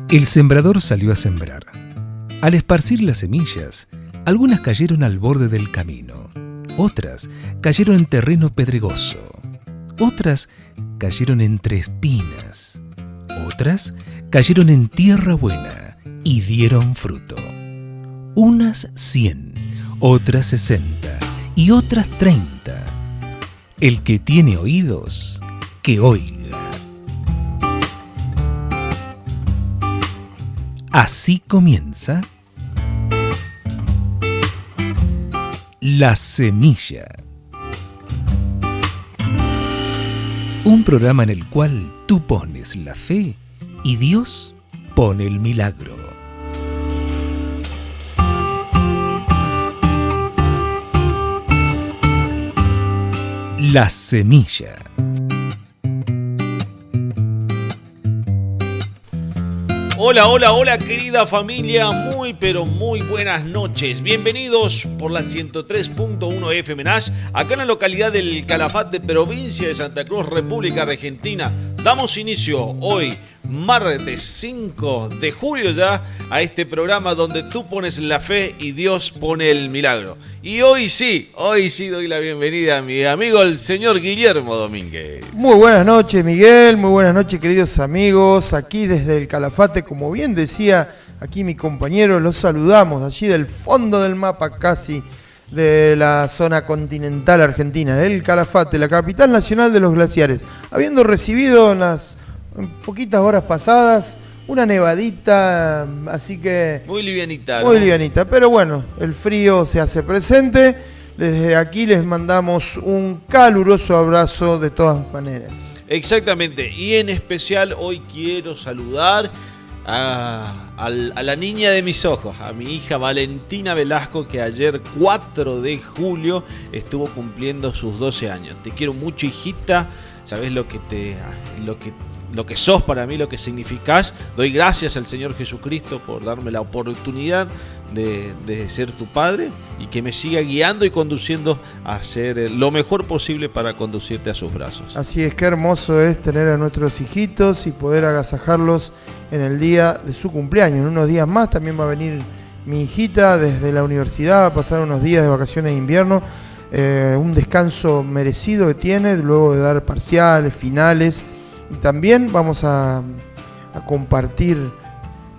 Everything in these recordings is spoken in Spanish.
El sembrador salió a sembrar. Al esparcir las semillas, algunas cayeron al borde del camino, otras cayeron en terreno pedregoso, otras cayeron entre espinas, otras cayeron en tierra buena y dieron fruto. Unas 100, otras 60 y otras 30. El que tiene oídos, que oiga. Así comienza La Semilla. Un programa en el cual tú pones la fe y Dios pone el milagro. La Semilla. Hola, hola, hola querida familia, muy pero muy buenas noches. Bienvenidos por la 103.1 FM Nash, acá en la localidad del Calafate, provincia de Santa Cruz, República Argentina. Damos inicio hoy, martes 5 de julio ya, a este programa donde tú pones la fe y Dios pone el milagro. Y hoy sí doy la bienvenida a mi amigo el señor Guillermo Domínguez. Muy buenas noches, Miguel, muy buenas noches, queridos amigos, aquí desde el Calafate, como bien decía aquí mi compañero, los saludamos allí del fondo del mapa casi de la zona continental argentina, del Calafate, la capital nacional de los glaciares, habiendo recibido en las poquitas horas pasadas una nevadita, así que muy livianita, muy ¿no? livianita, pero bueno, el frío se hace presente. Desde aquí les mandamos un caluroso abrazo de todas maneras. Exactamente, y en especial hoy quiero saludar a la niña de mis ojos, a mi hija Valentina Velasco, que ayer 4 de julio estuvo cumpliendo sus 12 años. Te quiero mucho, hijita, sabes lo que sos para mí, lo que significás. Doy gracias al Señor Jesucristo por darme la oportunidad de ser tu padre y que me siga guiando y conduciendo a hacer lo mejor posible para conducirte a sus brazos. Así es, qué hermoso es tener a nuestros hijitos y poder agasajarlos en el día de su cumpleaños. En unos días más también va a venir mi hijita desde la universidad a pasar unos días de vacaciones de invierno. Un descanso merecido que tiene luego de dar parciales, finales. Y también vamos a compartir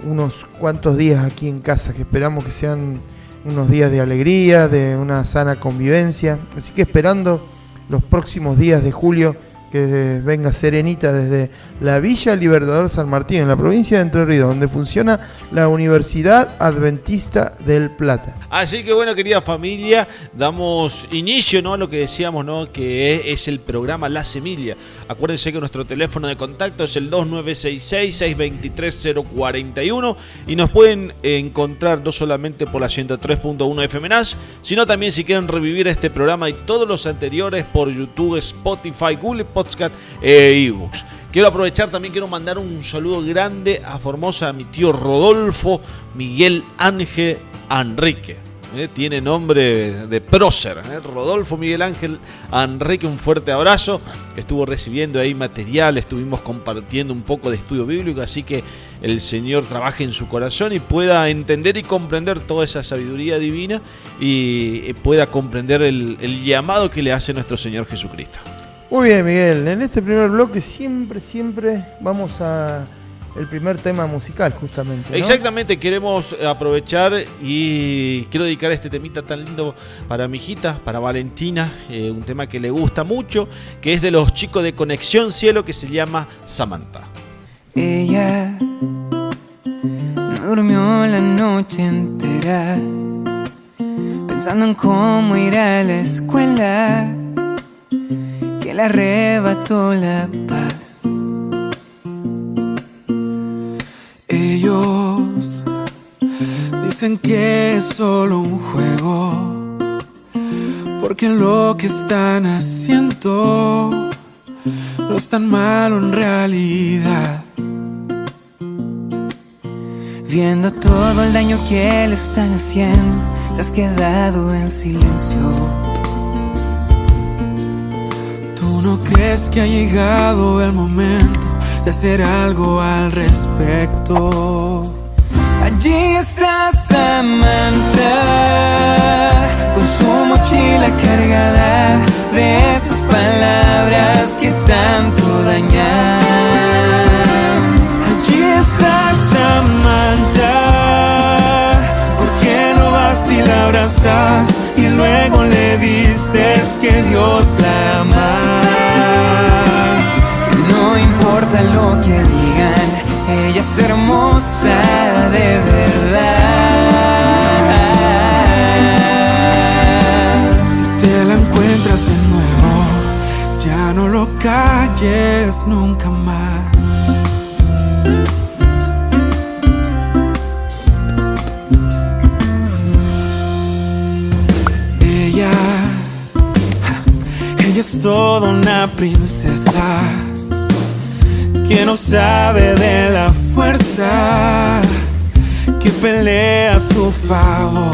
unos cuantos días aquí en casa, que esperamos que sean unos días de alegría, de una sana convivencia. Así que esperando los próximos días de julio que venga serenita desde la Villa Libertador San Martín, en la provincia de Entre Ríos, donde funciona la Universidad Adventista del Plata. Así que bueno, querida familia, damos inicio, ¿no?, a lo que decíamos, ¿no?, que es el programa La Semilla. Acuérdense que nuestro teléfono de contacto es el 2966-623-041 y nos pueden encontrar no solamente por la 103.1 FM Nash, sino también si quieren revivir este programa y todos los anteriores por YouTube, Spotify, Google Podcast e eBooks. Quiero aprovechar, también quiero mandar un saludo grande a Formosa, a mi tío Rodolfo Miguel Ángel Enrique. Tiene nombre de prócer, Rodolfo Miguel Ángel Enrique, un fuerte abrazo. Estuvo recibiendo ahí material, estuvimos compartiendo un poco de estudio bíblico, así que el Señor trabaje en su corazón y pueda entender y comprender toda esa sabiduría divina y pueda comprender el llamado que le hace nuestro Señor Jesucristo. Muy bien, Miguel, en este primer bloque siempre vamos a el primer tema musical, justamente, ¿no? Exactamente, queremos aprovechar y quiero dedicar este temita tan lindo para mi hijita, para Valentina, un tema que le gusta mucho, que es de los chicos de Conexión Cielo, que se llama Samantha. Ella no durmió la noche entera, pensando en cómo ir a la escuela, que le arrebató la paz. Ellos dicen que es solo un juego, porque lo que están haciendo no es tan malo en realidad. Viendo todo el daño que le están haciendo, te has quedado en silencio. ¿Tú no crees que ha llegado el momento de hacer algo al respecto. Allí está Samantha, con su mochila cargada de esas palabras que tanto dañan. Allí está Samantha, ¿por qué no vas y la abrazas y luego le dices que Dios la ama? No importa lo que digan, ella es hermosa de verdad. Si te la encuentras de nuevo, ya no lo calles nunca más. Ella es toda una princesa que no sabe de la fuerza, que pelea a su favor.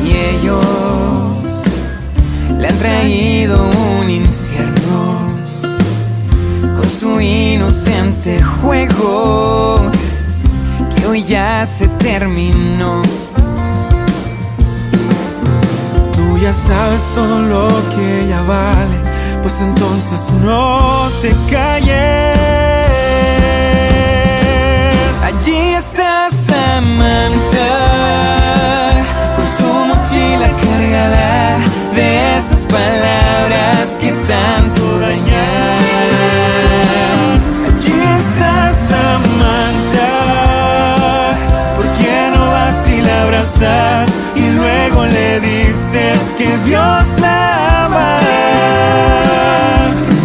Y ellos le han traído un infierno con su inocente juego, que hoy ya se terminó. Tú ya sabes todo lo que ella vale, pues entonces no te calles. Allí está Samantha, con su mochila cargada de esas palabras que tanto dañan. Allí está Samantha, ¿por qué no vas y la abrazas y luego le dices que Dios la ama?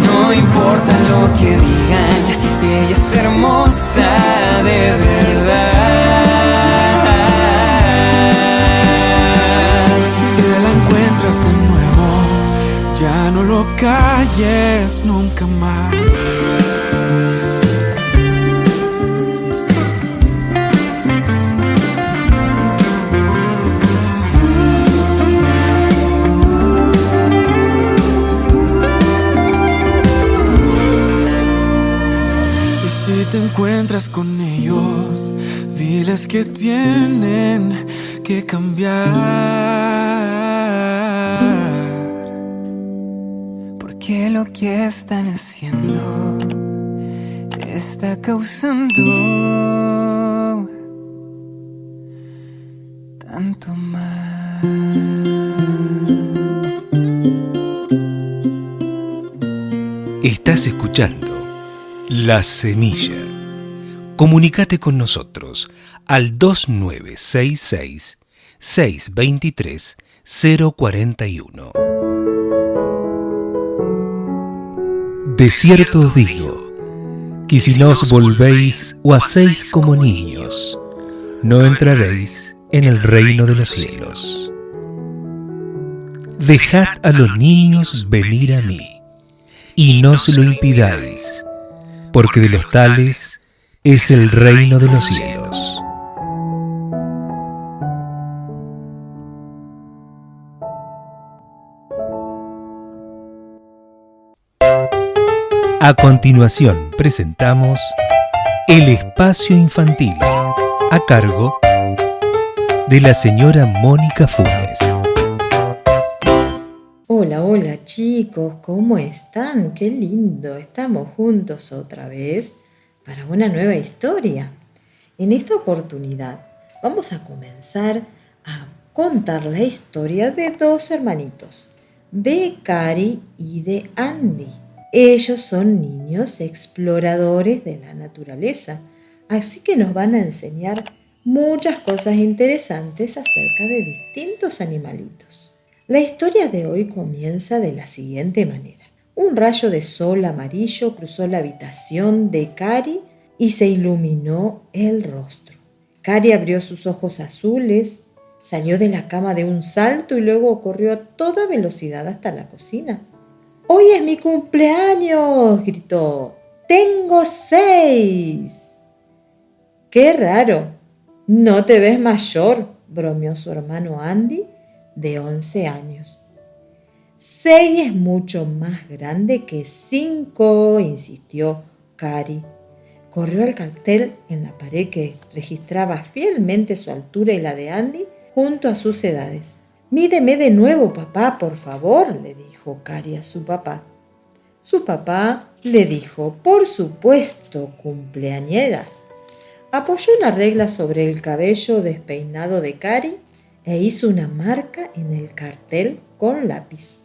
No importa lo que digan, ella es hermosa de verdad. Si te la encuentras de nuevo, ya no lo calles nunca más. Si te encuentras con ellos, diles que tienen que cambiar, porque lo que están haciendo está causando tanto mal. Estás escuchando La Semilla. Comunícate con nosotros al 2966-623-041. De cierto os digo, que si no os volvéis o hacéis como niños, no entraréis en el reino de los cielos. Dejad a los niños venir a mí, y no se lo impidáis, porque de los tales es el reino de los cielos. A continuación presentamos El Espacio Infantil, a cargo de la señora Mónica Funes. Hola, hola chicos, ¿cómo están? Qué lindo, estamos juntos otra vez para una nueva historia. En esta oportunidad vamos a comenzar a contar la historia de dos hermanitos, de Cari y de Andy. Ellos son niños exploradores de la naturaleza, así que nos van a enseñar muchas cosas interesantes acerca de distintos animalitos. La historia de hoy comienza de la siguiente manera. Un rayo de sol amarillo cruzó la habitación de Cari y se iluminó el rostro. Cari abrió sus ojos azules, salió de la cama de un salto y luego corrió a toda velocidad hasta la cocina. ¡Hoy es mi cumpleaños!, gritó. ¡Tengo 6! ¡Qué raro! No te ves mayor, bromeó su hermano Andy, de 11 años. 6 es mucho más grande que 5, insistió Cari. Corrió al cartel en la pared que registraba fielmente su altura y la de Andy junto a sus edades. «Mídeme de nuevo, papá, por favor», le dijo Cari a su papá. Su papá le dijo, «Por supuesto, cumpleañera». Apoyó una regla sobre el cabello despeinado de Cari e hizo una marca en el cartel con lápiz.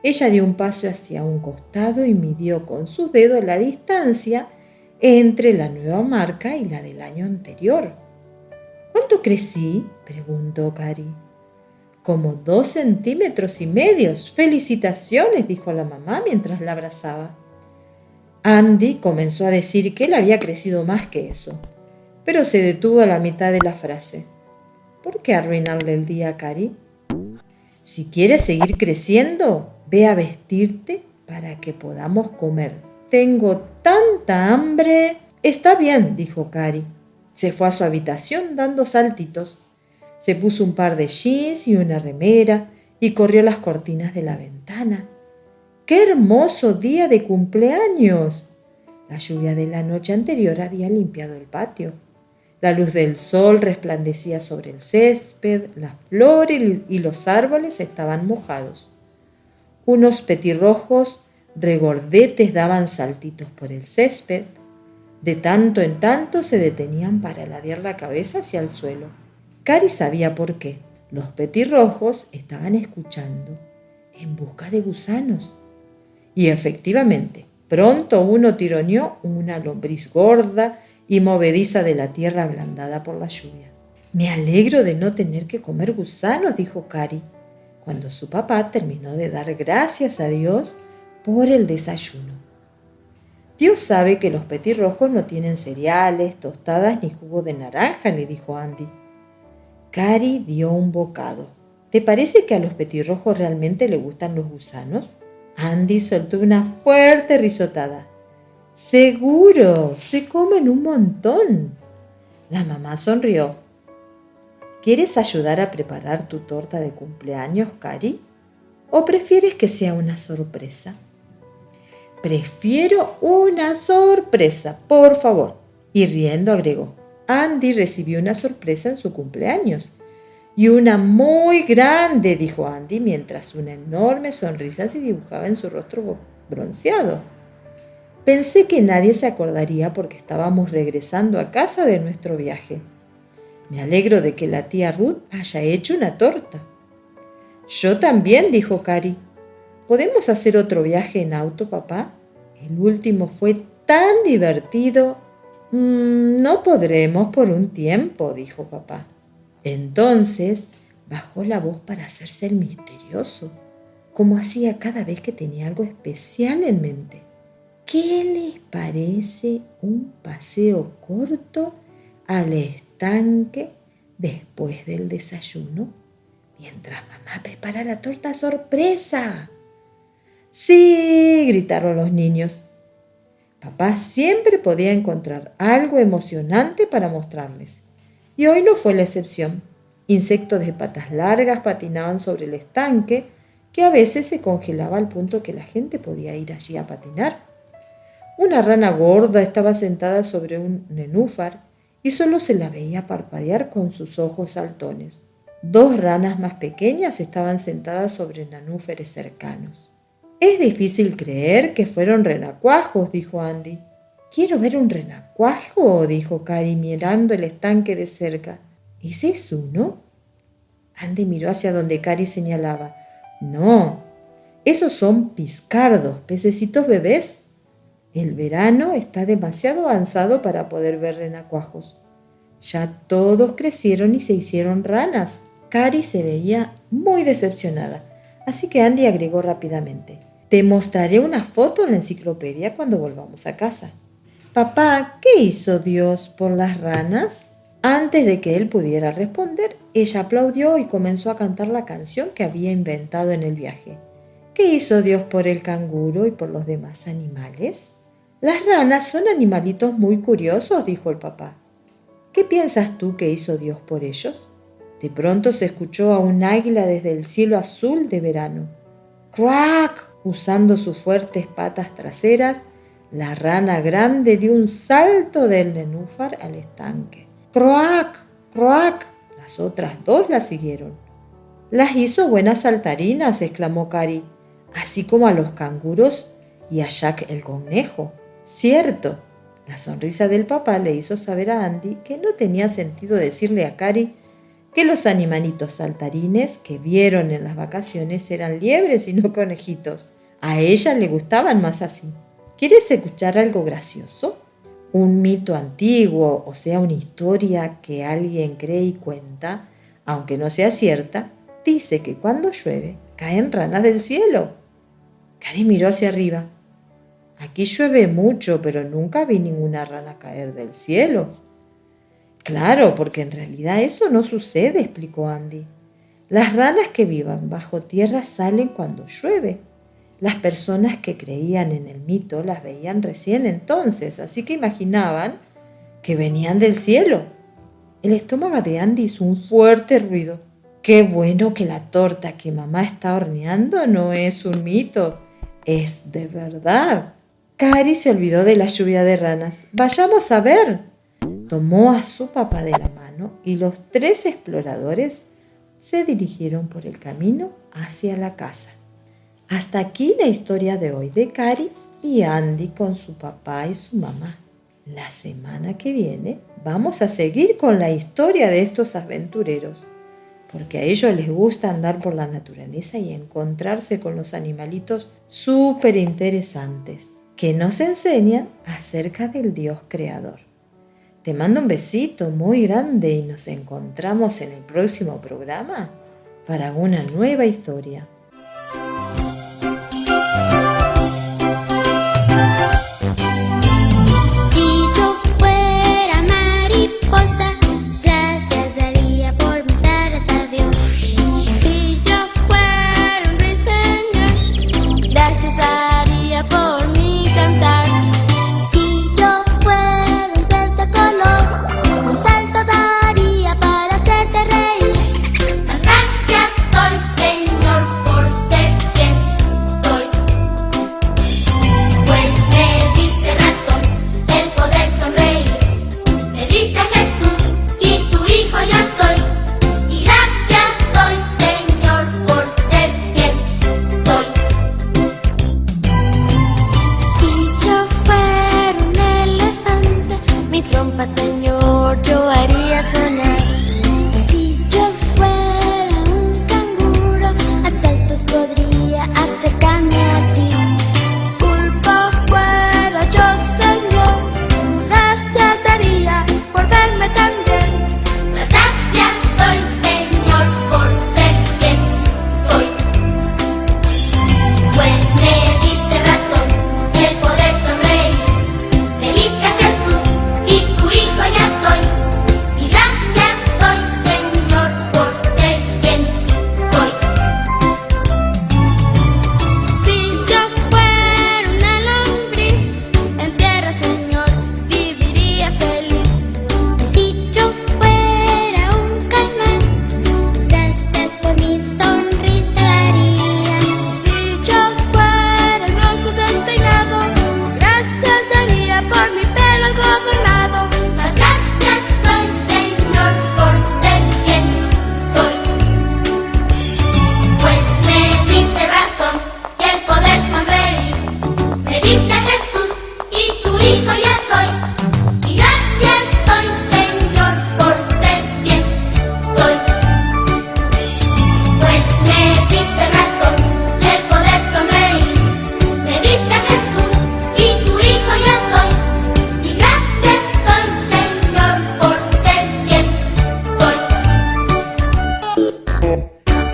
Ella dio un paso hacia un costado y midió con sus dedos la distancia entre la nueva marca y la del año anterior. «¿Cuánto crecí?», preguntó Cari. «Como 2,5 centímetros. ¡Felicitaciones!», dijo la mamá mientras la abrazaba. Andy comenzó a decir que él había crecido más que eso, pero se detuvo a la mitad de la frase. «¿Por qué arruinarle el día a Cari? Si quieres seguir creciendo, ve a vestirte para que podamos comer. Tengo tanta hambre». «Está bien», dijo Cari. Se fue a su habitación dando saltitos. Se puso un par de jeans y una remera y corrió las cortinas de la ventana. ¡Qué hermoso día de cumpleaños! La lluvia de la noche anterior había limpiado el patio. La luz del sol resplandecía sobre el césped, las flores y los árboles estaban mojados. Unos petirrojos regordetes daban saltitos por el césped. De tanto en tanto se detenían para ladear la cabeza hacia el suelo. Cari sabía por qué. Los petirrojos estaban escuchando, en busca de gusanos. Y efectivamente, pronto uno tironeó una lombriz gorda y movediza de la tierra ablandada por la lluvia. «Me alegro de no tener que comer gusanos», dijo Cari, cuando su papá terminó de dar gracias a Dios por el desayuno. «Dios sabe que los petirrojos no tienen cereales, tostadas ni jugo de naranja», le dijo Andy. Cari dio un bocado. «¿Te parece que a los petirrojos realmente le gustan los gusanos?». Andy soltó una fuerte risotada. «Seguro, se comen un montón». La mamá sonrió. «¿Quieres ayudar a preparar tu torta de cumpleaños, Cari? ¿O prefieres que sea una sorpresa?». «Prefiero una sorpresa, por favor». Y riendo agregó, «Andy recibió una sorpresa en su cumpleaños». «Y una muy grande», dijo Andy, mientras una enorme sonrisa se dibujaba en su rostro bronceado. «Pensé que nadie se acordaría porque estábamos regresando a casa de nuestro viaje. Me alegro de que la tía Ruth haya hecho una torta». «Yo también», dijo Cari. «¿Podemos hacer otro viaje en auto, papá? El último fue tan divertido». «No podremos por un tiempo», dijo papá. Entonces bajó la voz para hacerse el misterioso, como hacía cada vez que tenía algo especial en mente. «¿Qué les parece un paseo corto al estanque después del desayuno, mientras mamá prepara la torta sorpresa?» «Sí», gritaron los niños. Papá siempre podía encontrar algo emocionante para mostrarles. Y hoy no fue la excepción. Insectos de patas largas patinaban sobre el estanque, que a veces se congelaba al punto que la gente podía ir allí a patinar. Una rana gorda estaba sentada sobre un nenúfar y solo se la veía parpadear con sus ojos saltones. 2 ranas más pequeñas estaban sentadas sobre nenúfares cercanos. «Es difícil creer que fueron renacuajos», dijo Andy. «Quiero ver un renacuajo», dijo Cari mirando el estanque de cerca. «¿Ese es uno?». Andy miró hacia donde Cari señalaba. «No, esos son piscardos, pececitos bebés. El verano está demasiado avanzado para poder ver renacuajos. Ya todos crecieron y se hicieron ranas». Cari se veía muy decepcionada, así que Andy agregó rápidamente. «Te mostraré una foto en la enciclopedia cuando volvamos a casa». «Papá, ¿qué hizo Dios por las ranas?». Antes de que él pudiera responder, ella aplaudió y comenzó a cantar la canción que había inventado en el viaje. «¿Qué hizo Dios por el canguro y por los demás animales?». «Las ranas son animalitos muy curiosos», dijo el papá. «¿Qué piensas tú que hizo Dios por ellos?». De pronto se escuchó a un águila desde el cielo azul de verano. ¡Crack! Usando sus fuertes patas traseras, la rana grande dio un salto del nenúfar al estanque. ¡Crack! ¡Crack! Las otras dos la siguieron. «Las hizo buenas saltarinas», exclamó Cari, «así como a los canguros y a Jack el conejo». «Cierto». La sonrisa del papá le hizo saber a Andy que no tenía sentido decirle a Cari que los animalitos saltarines que vieron en las vacaciones eran liebres y no conejitos. A ella le gustaban más así. ¿Quieres escuchar algo gracioso? Un mito antiguo, o sea, una historia que alguien cree y cuenta, aunque no sea cierta, dice que cuando llueve caen ranas del cielo. Cari miró hacia arriba. Aquí llueve mucho, pero nunca vi ninguna rana caer del cielo. Claro, porque en realidad eso no sucede, explicó Andy. Las ranas que vivan bajo tierra salen cuando llueve. Las personas que creían en el mito las veían recién entonces, así que imaginaban que venían del cielo. El estómago de Andy hizo un fuerte ruido. Qué bueno que la torta que mamá está horneando no es un mito, es de verdad. Cari se olvidó de la lluvia de ranas. ¡Vayamos a ver! Tomó a su papá de la mano y los 3 exploradores se dirigieron por el camino hacia la casa. Hasta aquí la historia de hoy de Cari y Andy con su papá y su mamá. La semana que viene vamos a seguir con la historia de estos aventureros, porque a ellos les gusta andar por la naturaleza y encontrarse con los animalitos súper interesantes que nos enseñan acerca del Dios creador. Te mando un besito muy grande y nos encontramos en el próximo programa para una nueva historia.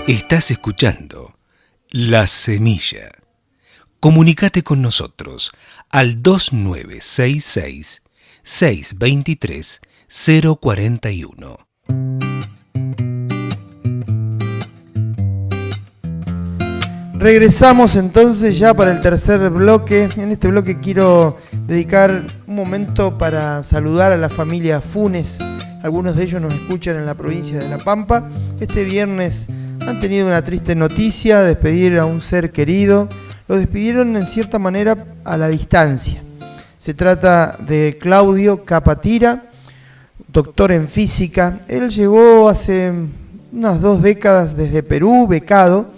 Estás escuchando La Semilla. Comunícate con nosotros al 2966 623 041. Regresamos entonces ya para el tercer bloque. En este bloque quiero dedicar un momento para saludar a la familia Funes. Algunos de ellos nos escuchan en la provincia de La Pampa. Este viernes han tenido una triste noticia, despedir a un ser querido. Lo despidieron en cierta manera a la distancia. Se trata de Claudio Capatira, doctor en física. Él llegó hace unas 2 décadas desde Perú, becado,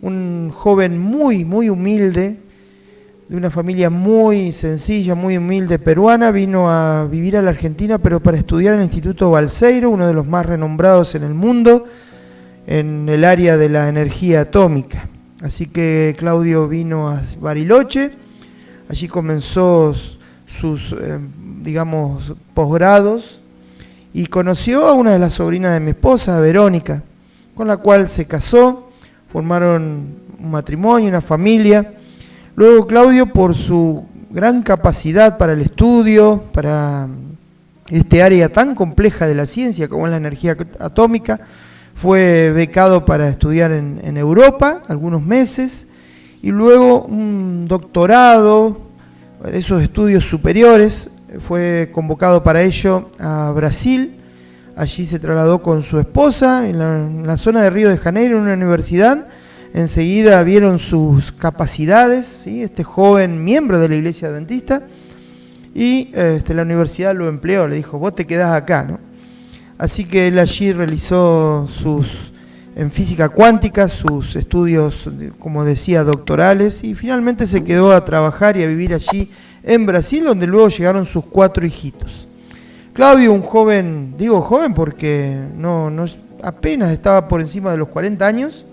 un joven muy humilde, de una familia muy sencilla, muy humilde peruana. Vino a vivir a la Argentina, pero para estudiar en el Instituto Balseiro, uno de los más renombrados en el mundo, en el área de la energía atómica. Así que Claudio vino a Bariloche, allí comenzó sus, posgrados, y conoció a una de las sobrinas de mi esposa, Verónica, con la cual se casó, formaron un matrimonio, una familia. Luego Claudio, por su gran capacidad para el estudio, para este área tan compleja de la ciencia como es la energía atómica, fue becado para estudiar en Europa algunos meses, y luego un doctorado, esos estudios superiores, fue convocado para ello a Brasil. Allí se trasladó con su esposa en la zona de Río de Janeiro, en una universidad. Enseguida vieron sus capacidades, ¿sí? Este joven miembro de la Iglesia Adventista, y la universidad lo empleó, le dijo, vos te quedás acá, ¿no? Así que él allí realizó en física cuántica sus estudios, como decía, doctorales, y finalmente se quedó a trabajar y a vivir allí en Brasil, donde luego llegaron sus 4 hijitos. Claudio, un joven, digo joven porque no apenas estaba por encima de los 40 años,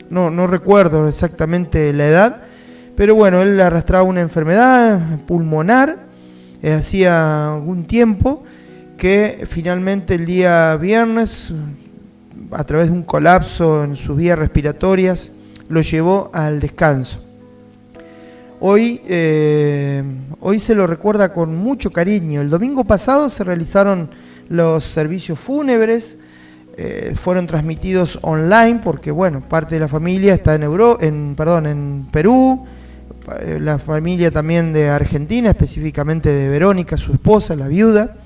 no recuerdo exactamente la edad, pero bueno, él arrastraba una enfermedad pulmonar, hacía algún tiempo, que finalmente el día viernes, a través de un colapso en sus vías respiratorias, lo llevó al descanso. Hoy se lo recuerda con mucho cariño. El domingo pasado se realizaron los servicios fúnebres, fueron transmitidos online porque, bueno, parte de la familia está en Perú, la familia también de Argentina, específicamente de Verónica, su esposa, la viuda.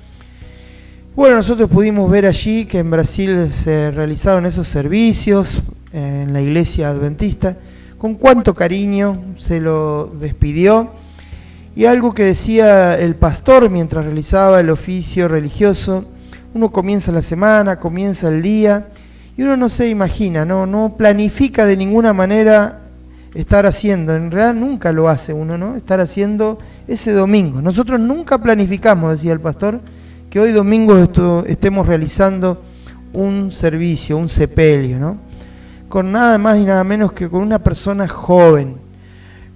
Bueno, nosotros pudimos ver allí que en Brasil se realizaron esos servicios en la iglesia adventista. Con cuánto cariño se lo despidió. Y algo que decía el pastor mientras realizaba el oficio religioso: uno comienza la semana, comienza el día, y uno no se imagina, no planifica de ninguna manera estar haciendo. En realidad nunca lo hace uno, ¿no? Estar haciendo ese domingo. Nosotros nunca planificamos, decía el pastor, que hoy domingo estemos realizando un servicio, un sepelio, ¿no? Con nada más y nada menos que con una persona joven,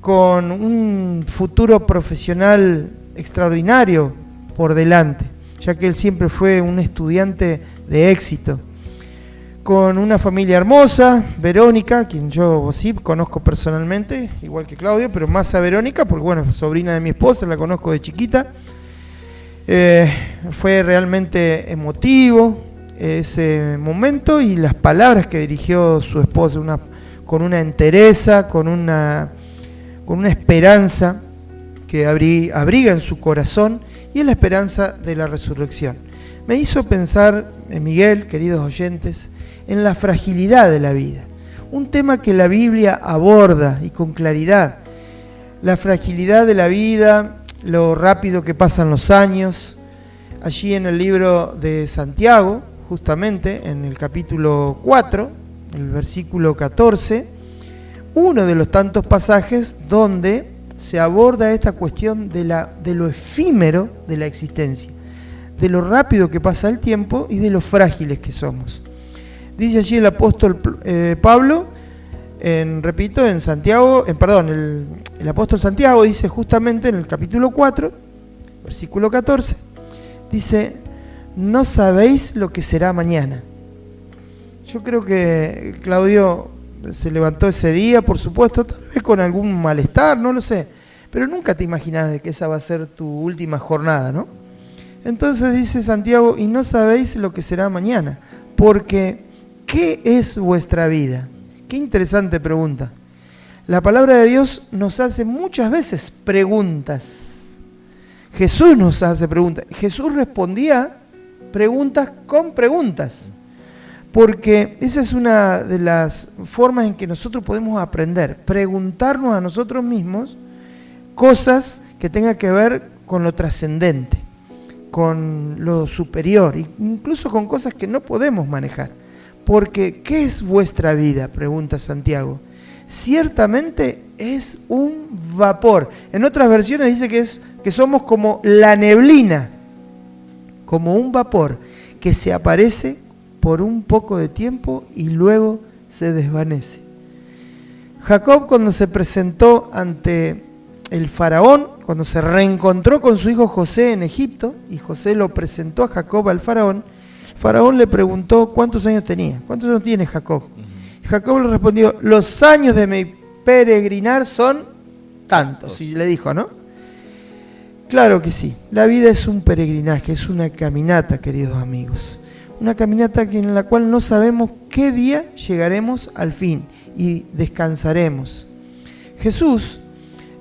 con un futuro profesional extraordinario por delante, ya que él siempre fue un estudiante de éxito, con una familia hermosa, Verónica, quien yo sí conozco personalmente, igual que Claudio, pero más a Verónica, porque bueno, es sobrina de mi esposa, la conozco de chiquita. Fue realmente emotivo ese momento, y las palabras que dirigió su esposa, con una entereza, con una esperanza que abriga en su corazón, y es la esperanza de la resurrección. Me hizo pensar, Miguel, queridos oyentes, en la fragilidad de la vida, un tema que la Biblia aborda y con claridad. La fragilidad de la vida, lo rápido que pasan los años. Allí en el libro de Santiago, justamente en el capítulo 4, el versículo 14, uno de los tantos pasajes donde se aborda esta cuestión de lo efímero de la existencia, de lo rápido que pasa el tiempo y de lo frágiles que somos. Dice allí el apóstol Pablo, el apóstol Santiago dice justamente en el capítulo 4, versículo 14, dice: no sabéis lo que será mañana. Yo creo que Claudio se levantó ese día, por supuesto, tal vez con algún malestar, no lo sé, pero nunca te imaginás de que esa va a ser tu última jornada, ¿no? Entonces dice Santiago: y no sabéis lo que será mañana, porque ¿qué es vuestra vida? Qué interesante pregunta. La palabra de Dios nos hace muchas veces preguntas. Jesús nos hace preguntas. Jesús respondía preguntas con preguntas. porque esa es una de las formas en que nosotros podemos aprender, preguntarnos a nosotros mismos cosas que tengan que ver con lo trascendente, con lo superior, incluso con cosas que no podemos manejar. Porque, ¿qué es vuestra vida?, pregunta Santiago. Ciertamente es un vapor. En otras versiones dice que somos como la neblina, como un vapor que se aparece por un poco de tiempo y luego se desvanece. Jacob, cuando se presentó ante el faraón, cuando se reencontró con su hijo José en Egipto, y José lo presentó a Jacob al faraón, el faraón le preguntó cuántos años tenía. ¿Cuántos años tiene Jacob? Y Jacob le respondió, los años de mi peregrinar son tantos. Y le dijo, ¿no? Claro que sí, la vida es un peregrinaje, es una caminata, queridos amigos. Una caminata en la cual no sabemos qué día llegaremos al fin y descansaremos. Jesús,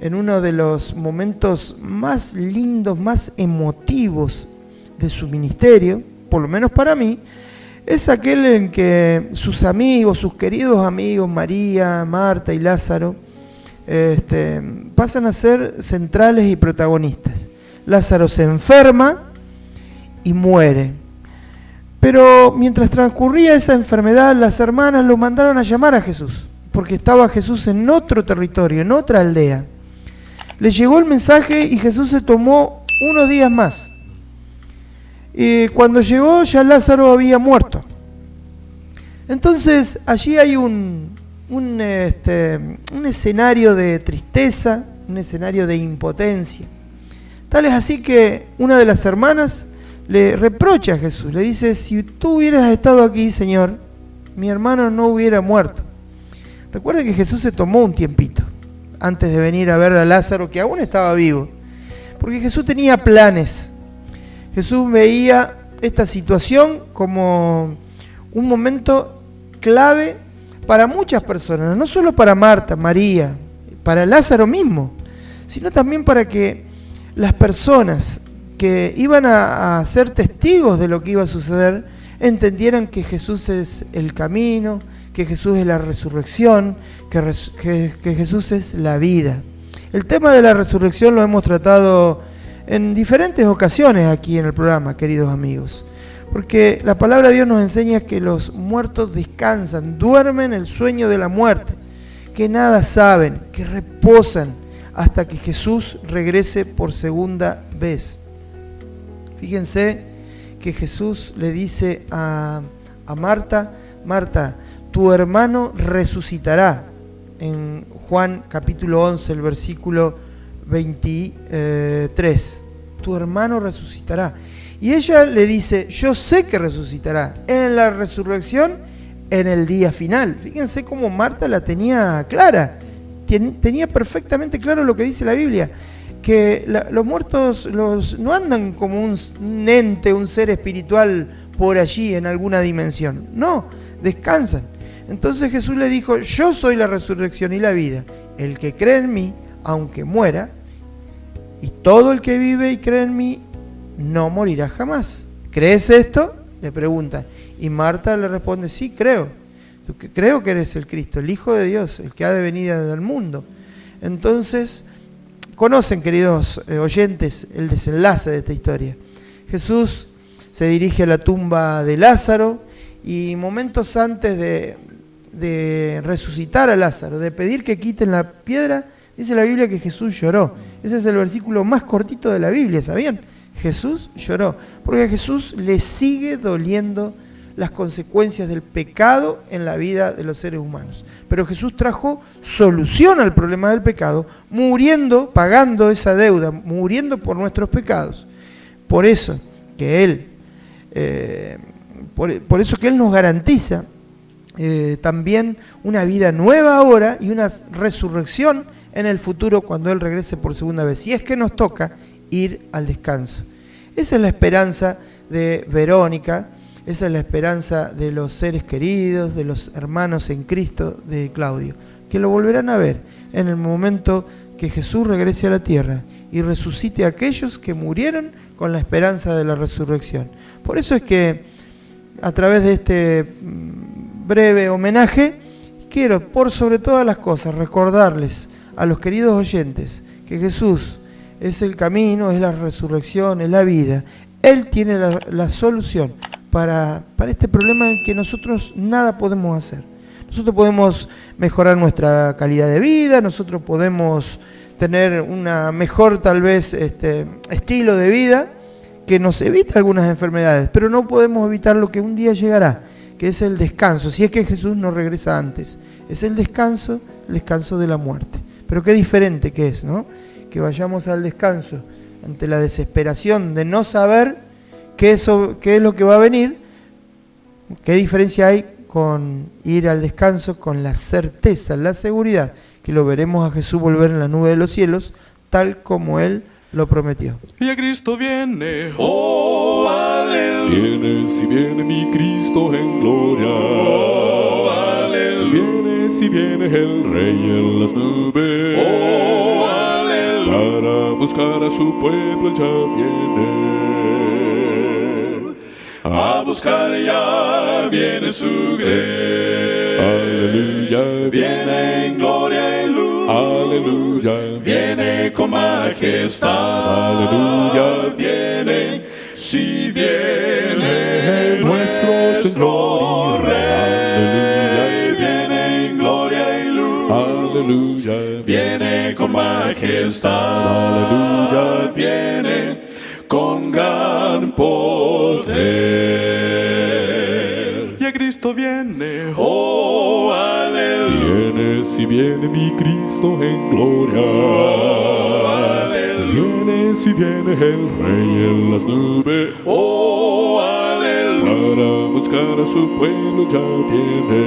en uno de los momentos más lindos, más emotivos de su ministerio, por lo menos para mí, es aquel en que sus amigos, sus queridos amigos, María, Marta y Lázaro, pasan a ser centrales y protagonistas. Lázaro se enferma y muere. Pero mientras transcurría esa enfermedad, las hermanas lo mandaron a llamar a Jesús, porque estaba Jesús en otro territorio, en otra aldea. Le llegó el mensaje y Jesús se tomó unos días más. Y cuando llegó ya Lázaro había muerto. Entonces allí hay un escenario de tristeza, un escenario de impotencia. Tal es así que una de las hermanas le reprocha a Jesús, le dice, si tú hubieras estado aquí, Señor, mi hermano no hubiera muerto. Recuerda que Jesús se tomó un tiempito antes de venir a ver a Lázaro, que aún estaba vivo, porque Jesús tenía planes. Jesús veía esta situación como un momento clave para muchas personas, no solo para Marta, María, para Lázaro mismo, sino también para que las personas que iban a ser testigos de lo que iba a suceder entendieran que Jesús es el camino, que Jesús es la resurrección, que Jesús es la vida. El tema de la resurrección lo hemos tratado en diferentes ocasiones aquí en el programa, queridos amigos, porque la palabra de Dios nos enseña que los muertos descansan, duermen el sueño de la muerte, que nada saben, que reposan hasta que Jesús regrese por segunda vez. Fíjense que Jesús le dice a Marta, Marta, tu hermano resucitará, en Juan capítulo 11, el versículo 23, tu hermano resucitará. Y ella le dice, yo sé que resucitará en la resurrección en el día final. Fíjense cómo Marta la tenía clara, tenía perfectamente claro lo que dice la Biblia, que los muertos no andan como un ente, un ser espiritual por allí en alguna dimensión, no, descansan. Entonces Jesús le dijo, yo soy la resurrección y la vida, el que cree en mí, aunque muera, y todo el que vive y cree en mí, no morirá jamás. ¿Crees esto?, le pregunta. Y Marta le responde, sí, creo. Creo que eres el Cristo, el Hijo de Dios, el que ha de venir al mundo. Entonces, conocen, queridos oyentes, el desenlace de esta historia. Jesús se dirige a la tumba de Lázaro y momentos antes de resucitar a Lázaro, de pedir que quiten la piedra, dice la Biblia que Jesús lloró. Ese es el versículo más cortito de la Biblia, ¿sabían? Jesús lloró, porque a Jesús le sigue doliendo las consecuencias del pecado en la vida de los seres humanos. Pero Jesús trajo solución al problema del pecado, muriendo, pagando esa deuda, muriendo por nuestros pecados. Por eso que Él, por eso que Él nos garantiza también una vida nueva ahora y una resurrección en el futuro cuando Él regrese por segunda vez. Si es que nos toca ir al descanso. Esa es la esperanza de Verónica, esa es la esperanza de los seres queridos, de los hermanos en Cristo de Claudio, que lo volverán a ver en el momento que Jesús regrese a la tierra y resucite a aquellos que murieron con la esperanza de la resurrección. Por eso es que a través de este breve homenaje, quiero por sobre todas las cosas recordarles a los queridos oyentes que Jesús es el camino, es la resurrección, es la vida. Él tiene la solución para este problema en que nosotros nada podemos hacer. Nosotros podemos mejorar nuestra calidad de vida, nosotros podemos tener una mejor tal vez estilo de vida que nos evita algunas enfermedades, pero no podemos evitar lo que un día llegará, que es el descanso, si es que Jesús no regresa antes. Es el descanso de la muerte. Pero qué diferente que es, ¿no? Que vayamos al descanso ante la desesperación de no saber qué es lo que va a venir. ¿Qué diferencia hay con ir al descanso con la certeza, la seguridad que lo veremos a Jesús volver en la nube de los cielos, tal como Él lo prometió? Y a Cristo viene, oh, aleluya. Viene, si viene mi Cristo en gloria. Oh, aleluya. Viene, si viene el Rey en las nubes. Oh, aleluya. Para buscar a su pueblo ya viene. A buscar ya viene su grey. Aleluya. Viene en gloria y luz. Aleluya. Viene con majestad. Aleluya. Viene, si viene nuestro nuestro Señor. Rey. Viene en gloria y luz. Aleluya. Viene con majestad. Aleluya. Viene con gran poder. Y a Cristo viene, oh, aleluya. Viene, si viene mi Cristo en gloria. Oh, aleluya. Viene, si viene el Rey en las nubes. Oh, aleluya. Para buscar a su pueblo ya viene.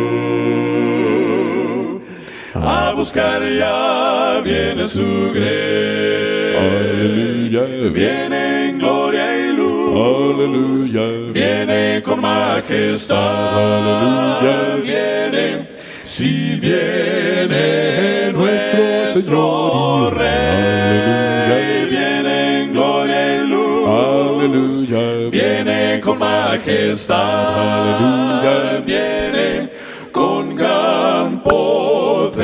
A buscar ya viene su grey. Aleluya. Viene en gloria y luz. Aleluya. Viene con majestad. Aleluya. Viene, si viene nuestro nuestro Señor. Rey. Viene en gloria y luz. Aleluya. Viene con majestad. Aleluya. Viene con gran poder.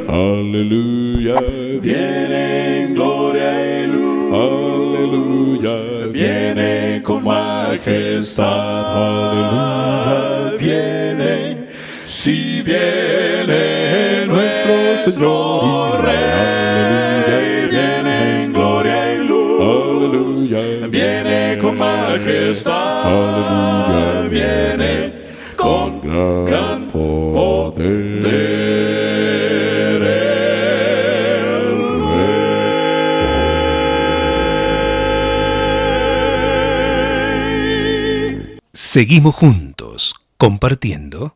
Aleluya. Viene en gloria y luz. Aleluya. Viene con majestad. Aleluya. Viene, si viene nuestro Señor. Rey. Viene en gloria y luz. Aleluya. Viene con majestad. Aleluya. Viene con gran poder. Seguimos juntos, compartiendo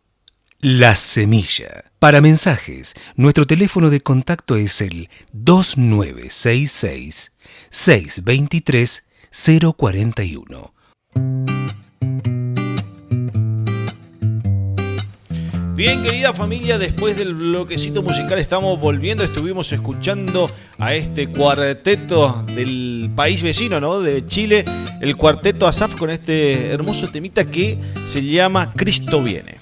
La Semilla. Para mensajes, nuestro teléfono de contacto es el 2966-623-041. Bien, querida familia, después del bloquecito musical estamos volviendo. Estuvimos escuchando a este cuarteto del país vecino, ¿no? De Chile, el cuarteto Asaf, con este hermoso temita que se llama Cristo viene.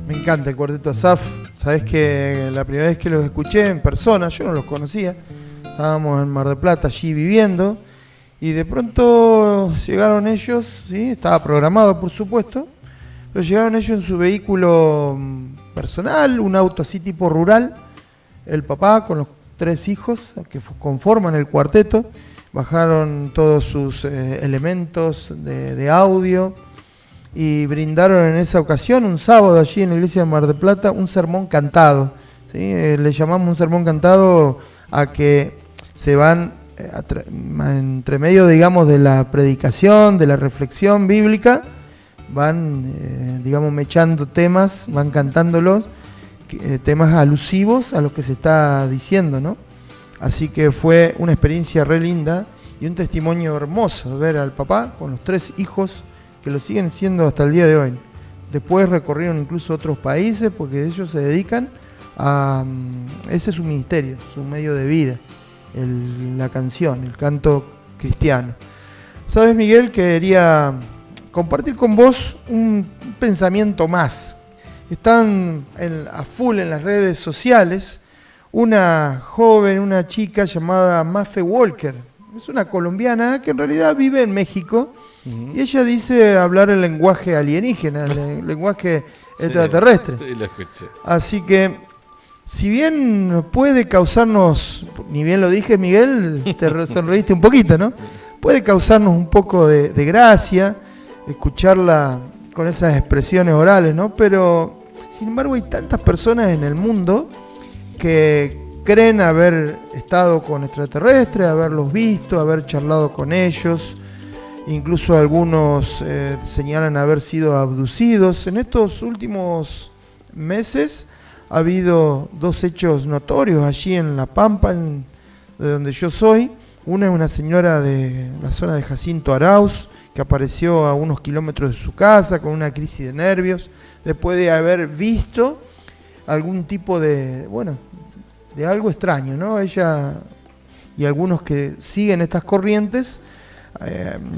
Me encanta el cuarteto Asaf. Sabés que la primera vez que los escuché en persona, yo no los conocía. Estábamos en Mar del Plata, allí viviendo, y de pronto llegaron ellos, ¿sí? Estaba programado, por supuesto, pero llegaron ellos en su vehículo personal, un auto así tipo rural, el papá con los 3 hijos que conforman el cuarteto. Bajaron todos sus elementos de audio y brindaron en esa ocasión, un sábado allí en la iglesia de Mar del Plata, un sermón cantado, ¿sí? Le llamamos un sermón cantado a que se van entre medio, digamos, de la predicación, de la reflexión bíblica, van, digamos, mechando temas, van cantándolos, temas alusivos a lo que se está diciendo, ¿no? Así que fue una experiencia re linda y un testimonio hermoso ver al papá con los 3 hijos que lo siguen siendo hasta el día de hoy. Después recorrieron incluso otros países porque ellos se dedican a... ese es su ministerio, su medio de vida, la canción, el canto cristiano. ¿Sabes, Miguel? Quería compartir con vos un pensamiento más. Están a full en las redes sociales una joven, una chica llamada Mafe Walker. Es una colombiana que en realidad vive en México. Y ella dice hablar el lenguaje alienígena, el lenguaje extraterrestre. Sí, lo escuché. Así que, si bien puede causarnos, ni bien lo dije, Miguel, te sonreíste un poquito, ¿no? Puede causarnos un poco de gracia escucharla con esas expresiones orales, ¿no? Pero, sin embargo, hay tantas personas en el mundo que creen haber estado con extraterrestres, haberlos visto, haber charlado con ellos. Incluso algunos señalan haber sido abducidos. En estos últimos meses ha habido 2 hechos notorios allí en La Pampa, de donde yo soy. Una es una señora de la zona de Jacinto Arauz, que apareció a unos kilómetros de su casa con una crisis de nervios, después de haber visto algún tipo de algo extraño, ¿no? Ella y algunos que siguen estas corrientes,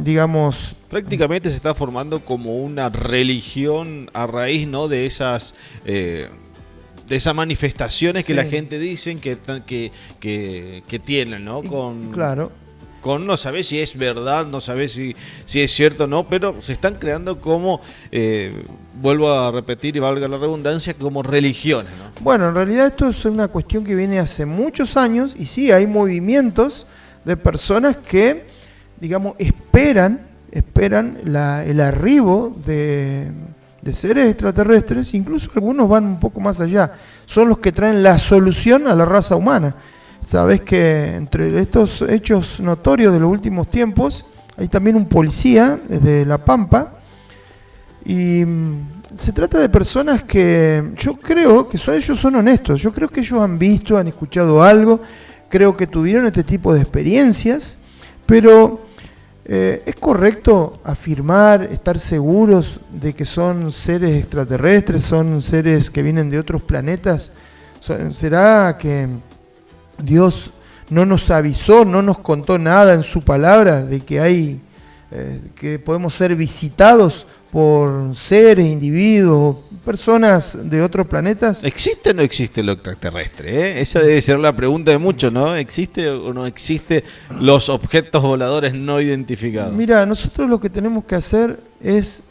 digamos... Prácticamente se está formando como una religión a raíz, ¿no?, de esas manifestaciones que la gente dicen que tienen, ¿no? Claro. No sabés si es verdad, no sabés si es cierto o no, pero se están creando como, vuelvo a repetir y valga la redundancia, como religiones, ¿no? Bueno, en realidad esto es una cuestión que viene hace muchos años y sí, hay movimientos de personas que, digamos, esperan el arribo de seres extraterrestres. Incluso algunos van un poco más allá, son los que traen la solución a la raza humana. Sabes que entre estos hechos notorios de los últimos tiempos hay también un policía de La Pampa, y se trata de personas que yo creo que ellos son honestos. Yo creo que ellos han visto, han escuchado algo, creo que tuvieron este tipo de experiencias, pero ¿es correcto afirmar, estar seguros de que son seres extraterrestres, son seres que vienen de otros planetas? ¿Será que Dios no nos avisó, no nos contó nada en su palabra de que que podemos ser visitados por seres, individuos, personas de otros planetas? ¿Existe o no existe lo extraterrestre? Esa debe ser la pregunta de muchos, ¿no? ¿Existe o no existe los objetos voladores no identificados? Mira, nosotros lo que tenemos que hacer es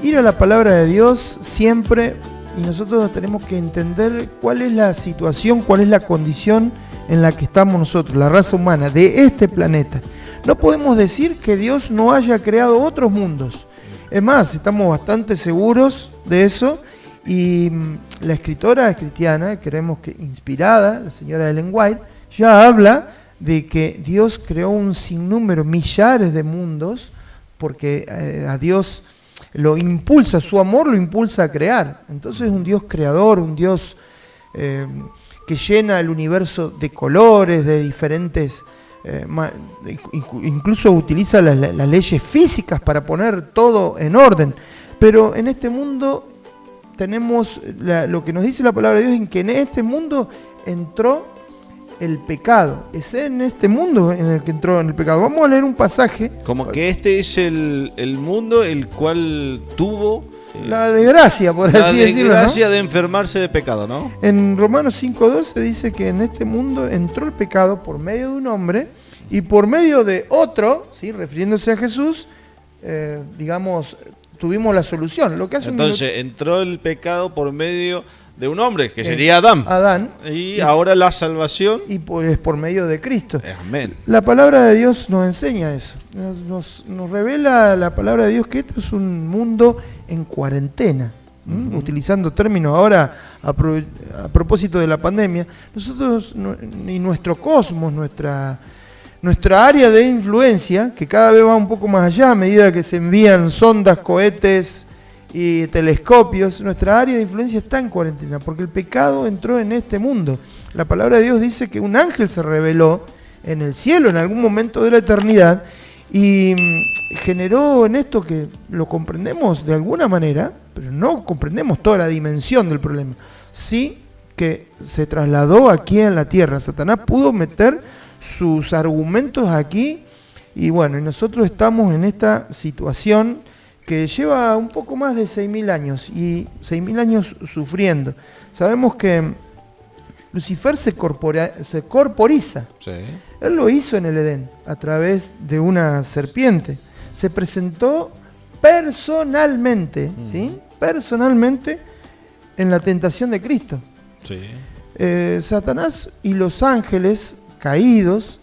ir a la palabra de Dios siempre, y nosotros tenemos que entender cuál es la situación, cuál es la condición en la que estamos nosotros, la raza humana, de este planeta. No podemos decir que Dios no haya creado otros mundos. Es más, estamos bastante seguros de eso, y la escritora cristiana, creemos que inspirada, la señora Ellen White, ya habla de que Dios creó un sinnúmero, millares de mundos, porque a Dios lo impulsa, su amor lo impulsa a crear. Entonces es un Dios creador, un Dios que llena el universo de colores, de diferentes... incluso utiliza las leyes físicas para poner todo en orden. Pero en este mundo tenemos lo que nos dice la palabra de Dios, en que en este mundo entró el pecado. Es en este mundo en el que entró en el pecado. Vamos a leer un pasaje. Como que este es el mundo el cual tuvo la desgracia, por así decirlo, la desgracia, ¿no?, de enfermarse de pecado, ¿no? En Romanos 5:12 dice que en este mundo entró el pecado por medio de un hombre, y por medio de otro, ¿sí?, refiriéndose a Jesús, digamos, tuvimos la solución. Lo que hace Entonces entró el pecado por medio de un hombre, que sería Adán. Y ahora la salvación. Y pues por medio de Cristo. Amén. La palabra de Dios nos enseña eso. Nos revela la palabra de Dios que esto es un mundo en cuarentena. Utilizando términos ahora a propósito de la pandemia. Nosotros y nuestro cosmos, nuestra área de influencia, que cada vez va un poco más allá a medida que se envían sondas, cohetes y telescopios, nuestra área de influencia está en cuarentena, porque el pecado entró en este mundo. La palabra de Dios dice que un ángel se reveló en el cielo en algún momento de la eternidad y generó en esto, que lo comprendemos de alguna manera, pero no comprendemos toda la dimensión del problema. Sí que se trasladó aquí en la tierra. Satanás pudo meter sus argumentos aquí, y bueno, y nosotros estamos en esta situación que lleva un poco más de 6.000 años y 6.000 años sufriendo. Sabemos que Lucifer se corporiza. Sí. Él lo hizo en el Edén a través de una serpiente. Se presentó personalmente, ¿sí? Personalmente en la tentación de Cristo. Sí. Satanás y los ángeles caídos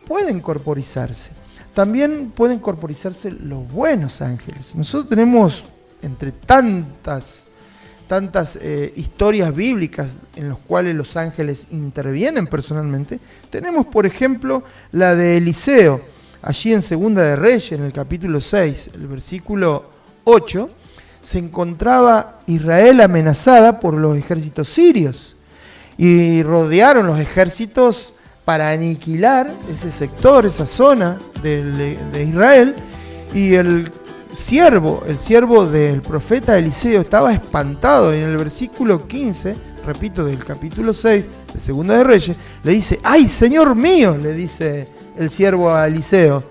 pueden corporizarse. También pueden corporizarse los buenos ángeles. Nosotros tenemos, entre tantas historias bíblicas en las cuales los ángeles intervienen personalmente, tenemos, por ejemplo, la de Eliseo, allí en Segunda de Reyes, en el capítulo 6, el versículo 8, se encontraba Israel amenazada por los ejércitos sirios y rodearon los ejércitos para aniquilar ese sector, esa zona de Israel, y el siervo del profeta Eliseo estaba espantado, y en el versículo 15, repito, del capítulo 6 de Segunda de Reyes, le dice: ¡ay, Señor mío!, le dice el siervo a Eliseo,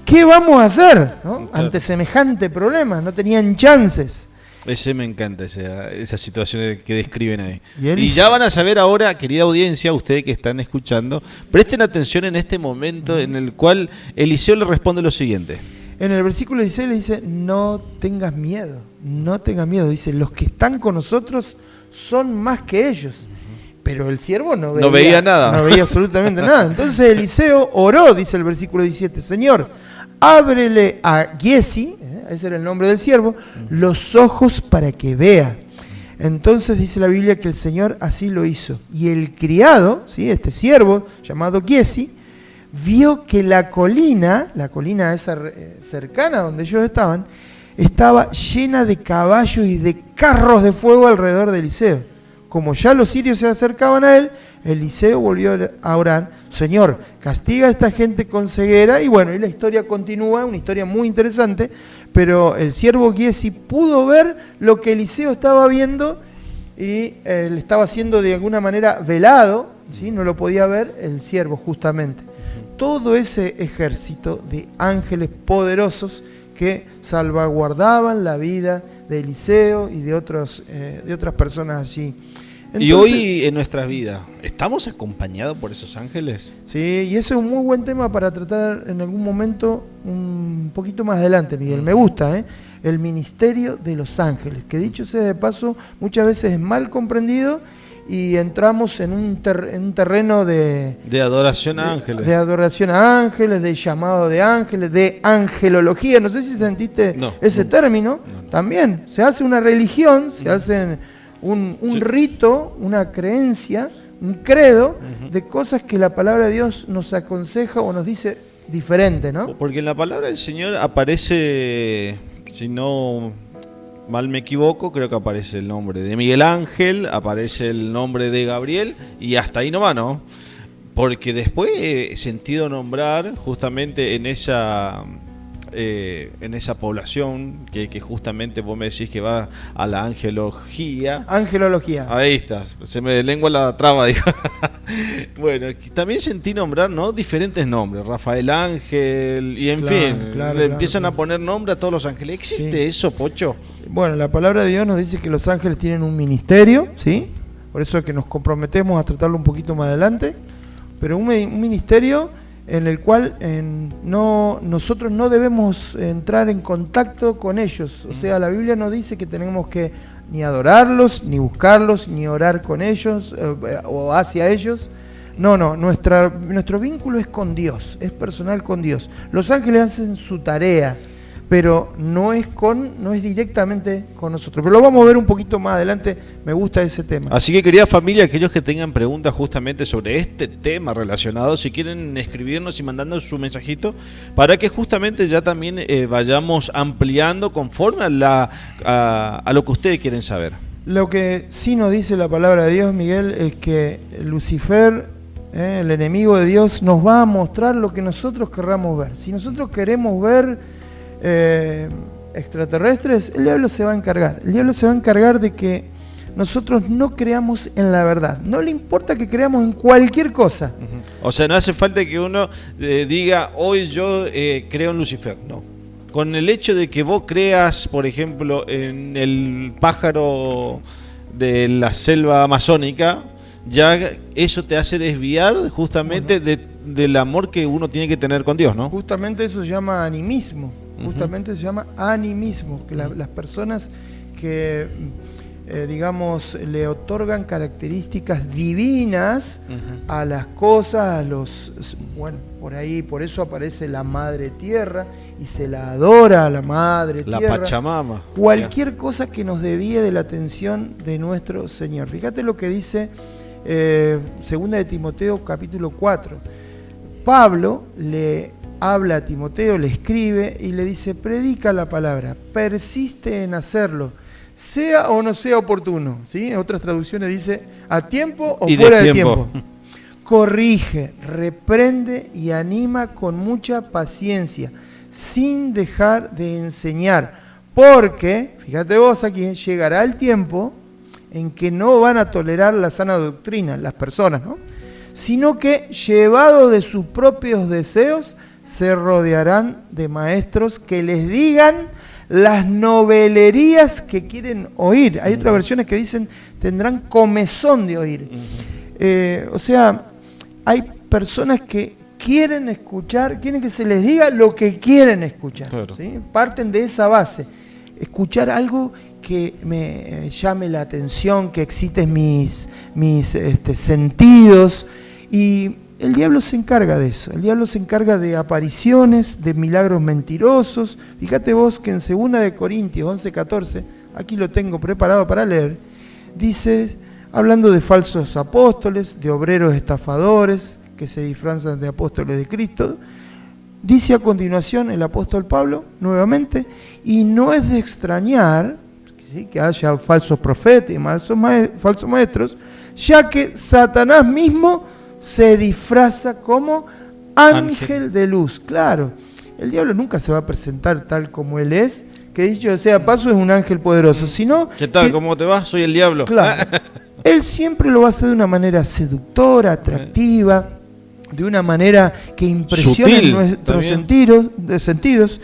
¿qué vamos a hacer, ¿no? Ante semejante problema? No tenían chances. Ese me encanta, esa situación que describen ahí. Y ya van a saber ahora, querida audiencia, ustedes que están escuchando, presten atención en este momento en el cual Eliseo le responde lo siguiente. En el versículo 16 le dice: no tengas miedo, no tengas miedo. Dice: los que están con nosotros son más que ellos. Pero el siervo no veía nada. No veía absolutamente nada. Entonces Eliseo oró, dice el versículo 17: Señor, ábrele a Giesi, ese era el nombre del siervo, los ojos para que vea. Entonces dice la Biblia que el Señor así lo hizo. Y el criado, ¿sí?, este siervo llamado Giesi, vio que la colina esa cercana donde ellos estaban, estaba llena de caballos y de carros de fuego alrededor de Eliseo. Como ya los sirios se acercaban a él, Eliseo volvió a orar: Señor, castiga a esta gente con ceguera. Y bueno, y la historia continúa, una historia muy interesante, pero el siervo Giesi pudo ver lo que Eliseo estaba viendo y le estaba siendo de alguna manera velado, ¿sí? No lo podía ver el siervo justamente. Todo ese ejército de ángeles poderosos que salvaguardaban la vida de Eliseo y de otras personas allí. Entonces, y hoy en nuestras vidas, ¿estamos acompañados por esos ángeles? Sí, y ese es un muy buen tema para tratar en algún momento un poquito más adelante, Miguel. Me gusta, el ministerio de los ángeles, que dicho sea de paso, muchas veces es mal comprendido y entramos en un terreno de adoración a ángeles. De adoración a ángeles, de llamado de ángeles, de angelología. No sé si sentiste ese término. No. También se hace una religión, se hace un rito, una creencia, un credo de cosas que la palabra de Dios nos aconseja o nos dice diferente, ¿no? Porque en la palabra del Señor aparece, si no mal me equivoco, creo que aparece el nombre de Miguel Ángel, aparece el nombre de Gabriel y hasta ahí nomás, ¿no? Porque después he sentido nombrar justamente en esa población que justamente vos me decís que va a la angelología. Angelología. Ahí estás, se me lengua la traba, digo. Bueno, también sentí nombrar, ¿no?, diferentes nombres, Rafael Ángel, y en fin, le empiezan a poner nombre a todos los ángeles. ¿Existe eso, Pocho? Bueno, la palabra de Dios nos dice que los ángeles tienen un ministerio, ¿sí? Por eso es que nos comprometemos a tratarlo un poquito más adelante, pero un ministerio en el cual nosotros no debemos entrar en contacto con ellos. O sea, la Biblia nos dice que tenemos que ni adorarlos, ni buscarlos, ni orar con ellos o hacia ellos. No, nuestro vínculo es con Dios, es personal con Dios. Los ángeles hacen su tarea, pero no es directamente con nosotros. Pero lo vamos a ver un poquito más adelante, me gusta ese tema. Así que, querida familia, aquellos que tengan preguntas justamente sobre este tema relacionado, si quieren escribirnos y mandarnos su mensajito, para que justamente ya también vayamos ampliando conforme a lo que ustedes quieren saber. Lo que sí nos dice la palabra de Dios, Miguel, es que Lucifer, el enemigo de Dios, nos va a mostrar lo que nosotros querramos ver. Si nosotros queremos ver extraterrestres, el diablo se va a encargar. El diablo se va a encargar de que nosotros no creamos en la verdad. No le importa que creamos en cualquier cosa. O sea, no hace falta que uno diga: hoy yo creo en Lucifer. No. con el hecho de que vos creas, por ejemplo, en el pájaro de la selva amazónica, ya eso te hace desviar justamente del amor que uno tiene que tener con Dios, ¿no? Justamente eso se llama animismo. Justamente se llama animismo, que las personas que, digamos, le otorgan características divinas a las cosas, a los, bueno, por eso aparece la Madre Tierra y se la adora a la Madre La Tierra. Pachamama. Cualquier cosa que nos desvíe de la atención de nuestro Señor. Fíjate lo que dice Segunda de Timoteo capítulo 4. Pablo le habla a Timoteo, le escribe y le dice: predica la palabra, persiste en hacerlo, sea o no sea oportuno. ¿Sí? En otras traducciones dice a tiempo o fuera de tiempo. Corrige, reprende y anima con mucha paciencia, sin dejar de enseñar, porque, fíjate vos aquí, llegará el tiempo en que no van a tolerar la sana doctrina las personas, ¿no? Sino que, llevados de sus propios deseos, se rodearán de maestros que les digan las novelerías que quieren oír. Hay otras versiones que dicen tendrán comezón de oír. O sea, hay personas que quieren escuchar, quieren que se les diga lo que quieren escuchar. Claro. ¿Sí? Parten de esa base. Escuchar algo que me llame la atención, que excite mis sentidos. Y el diablo se encarga de eso. El diablo se encarga de apariciones, de milagros mentirosos. Fíjate vos que en 2 de Corintios 11:14, aquí lo tengo preparado para leer, dice, hablando de falsos apóstoles, de obreros estafadores que se disfrazan de apóstoles de Cristo, dice a continuación el apóstol Pablo, nuevamente, y no es de extrañar, ¿sí?, que haya falsos profetas y falsos maestros, ya que Satanás mismo se disfraza como ángel de luz. Claro, el diablo nunca se va a presentar tal como él es, que dicho sea paso es un ángel poderoso, sino... ¿Qué tal? Que, ¿cómo te va? Soy el diablo. Claro, él siempre lo va a hacer de una manera seductora, atractiva, de una manera que impresione Sutil, nuestros sentidos.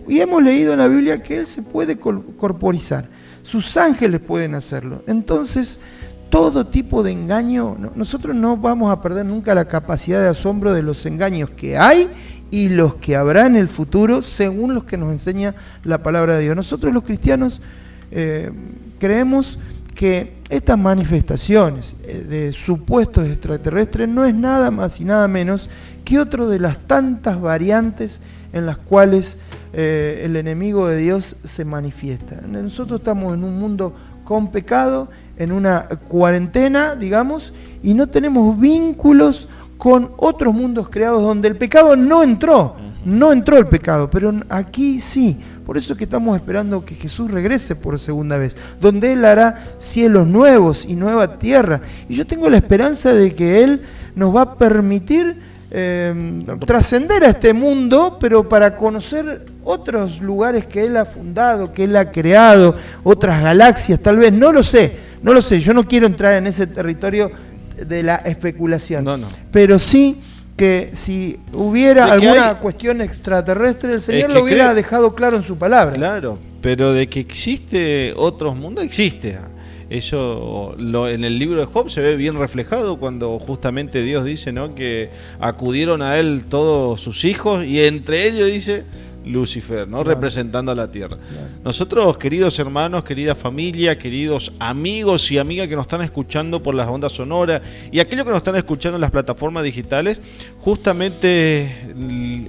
Y hemos leído en la Biblia que él se puede corporizar. Sus ángeles pueden hacerlo. Entonces, todo tipo de engaño, nosotros no vamos a perder nunca la capacidad de asombro de los engaños que hay y los que habrá en el futuro, según los que nos enseña la palabra de Dios. Nosotros los cristianos creemos que estas manifestaciones de supuestos extraterrestres no es nada más y nada menos que otro de las tantas variantes en las cuales el enemigo de Dios se manifiesta. Nosotros estamos en un mundo con pecado, en una cuarentena, digamos, y no tenemos vínculos con otros mundos creados donde el pecado no entró el pecado, pero aquí sí. Por eso es que estamos esperando que Jesús regrese por segunda vez, donde Él hará cielos nuevos y nueva tierra. Y yo tengo la esperanza de que Él nos va a permitir trascender a este mundo, pero para conocer otros lugares que Él ha fundado, que Él ha creado, otras galaxias tal vez, no lo sé, yo no quiero entrar en ese territorio de la especulación, pero sí que si hubiera alguna cuestión extraterrestre, el Señor lo hubiera dejado claro en su palabra. Claro, pero de que existe otros mundos, existe. Eso en el libro de Job se ve bien reflejado cuando justamente Dios dice, ¿no?, que acudieron a él todos sus hijos y entre ellos dice Lucifer, ¿no?, representando a la tierra. Nosotros, queridos hermanos, querida familia, queridos amigos y amigas que nos están escuchando por las ondas sonoras y aquellos que nos están escuchando en las plataformas digitales, justamente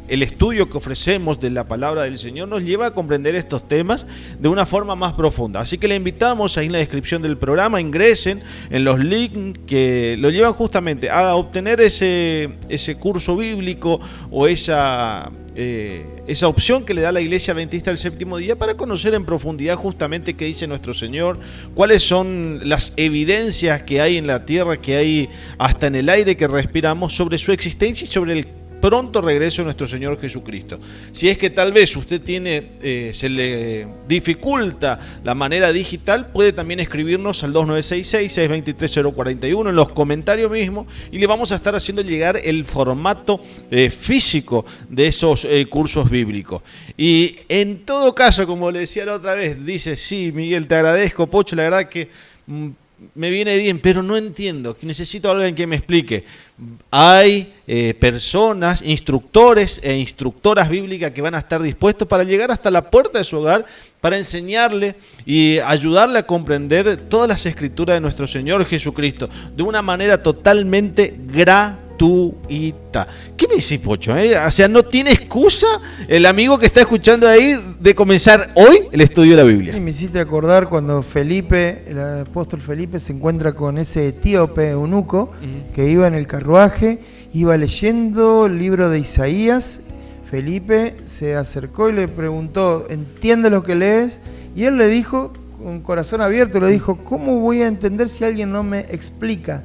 el estudio que ofrecemos de la palabra del Señor nos lleva a comprender estos temas de una forma más profunda. Así que le invitamos, ahí en la descripción del programa, ingresen en los links que lo llevan justamente a obtener ese curso bíblico o esa opción que le da la Iglesia Adventista del Séptimo Día para conocer en profundidad justamente qué dice nuestro Señor, cuáles son las evidencias que hay en la tierra, que hay hasta en el aire que respiramos sobre su existencia y sobre pronto regreso de nuestro Señor Jesucristo. Si es que tal vez usted se le dificulta la manera digital, puede también escribirnos al 2966-623-041 en los comentarios mismos, y le vamos a estar haciendo llegar el formato físico de esos cursos bíblicos. Y en todo caso, como le decía la otra vez, dice: sí, Miguel, te agradezco, Pocho, la verdad que me viene bien, pero no entiendo, necesito a alguien que me explique. Hay personas, instructores e instructoras bíblicas que van a estar dispuestos para llegar hasta la puerta de su hogar, para enseñarle y ayudarle a comprender todas las escrituras de nuestro Señor Jesucristo de una manera totalmente gratuita. ¿Qué me decís, Pocho? O sea, no tiene excusa el amigo que está escuchando ahí de comenzar hoy el estudio de la Biblia. Y me hiciste acordar cuando Felipe, el apóstol Felipe, se encuentra con ese etíope eunuco que iba en el carruaje, iba leyendo el libro de Isaías. Felipe se acercó y le preguntó: ¿entiendes lo que lees? Y él le dijo, con corazón abierto, le dijo: ¿cómo voy a entender si alguien no me explica?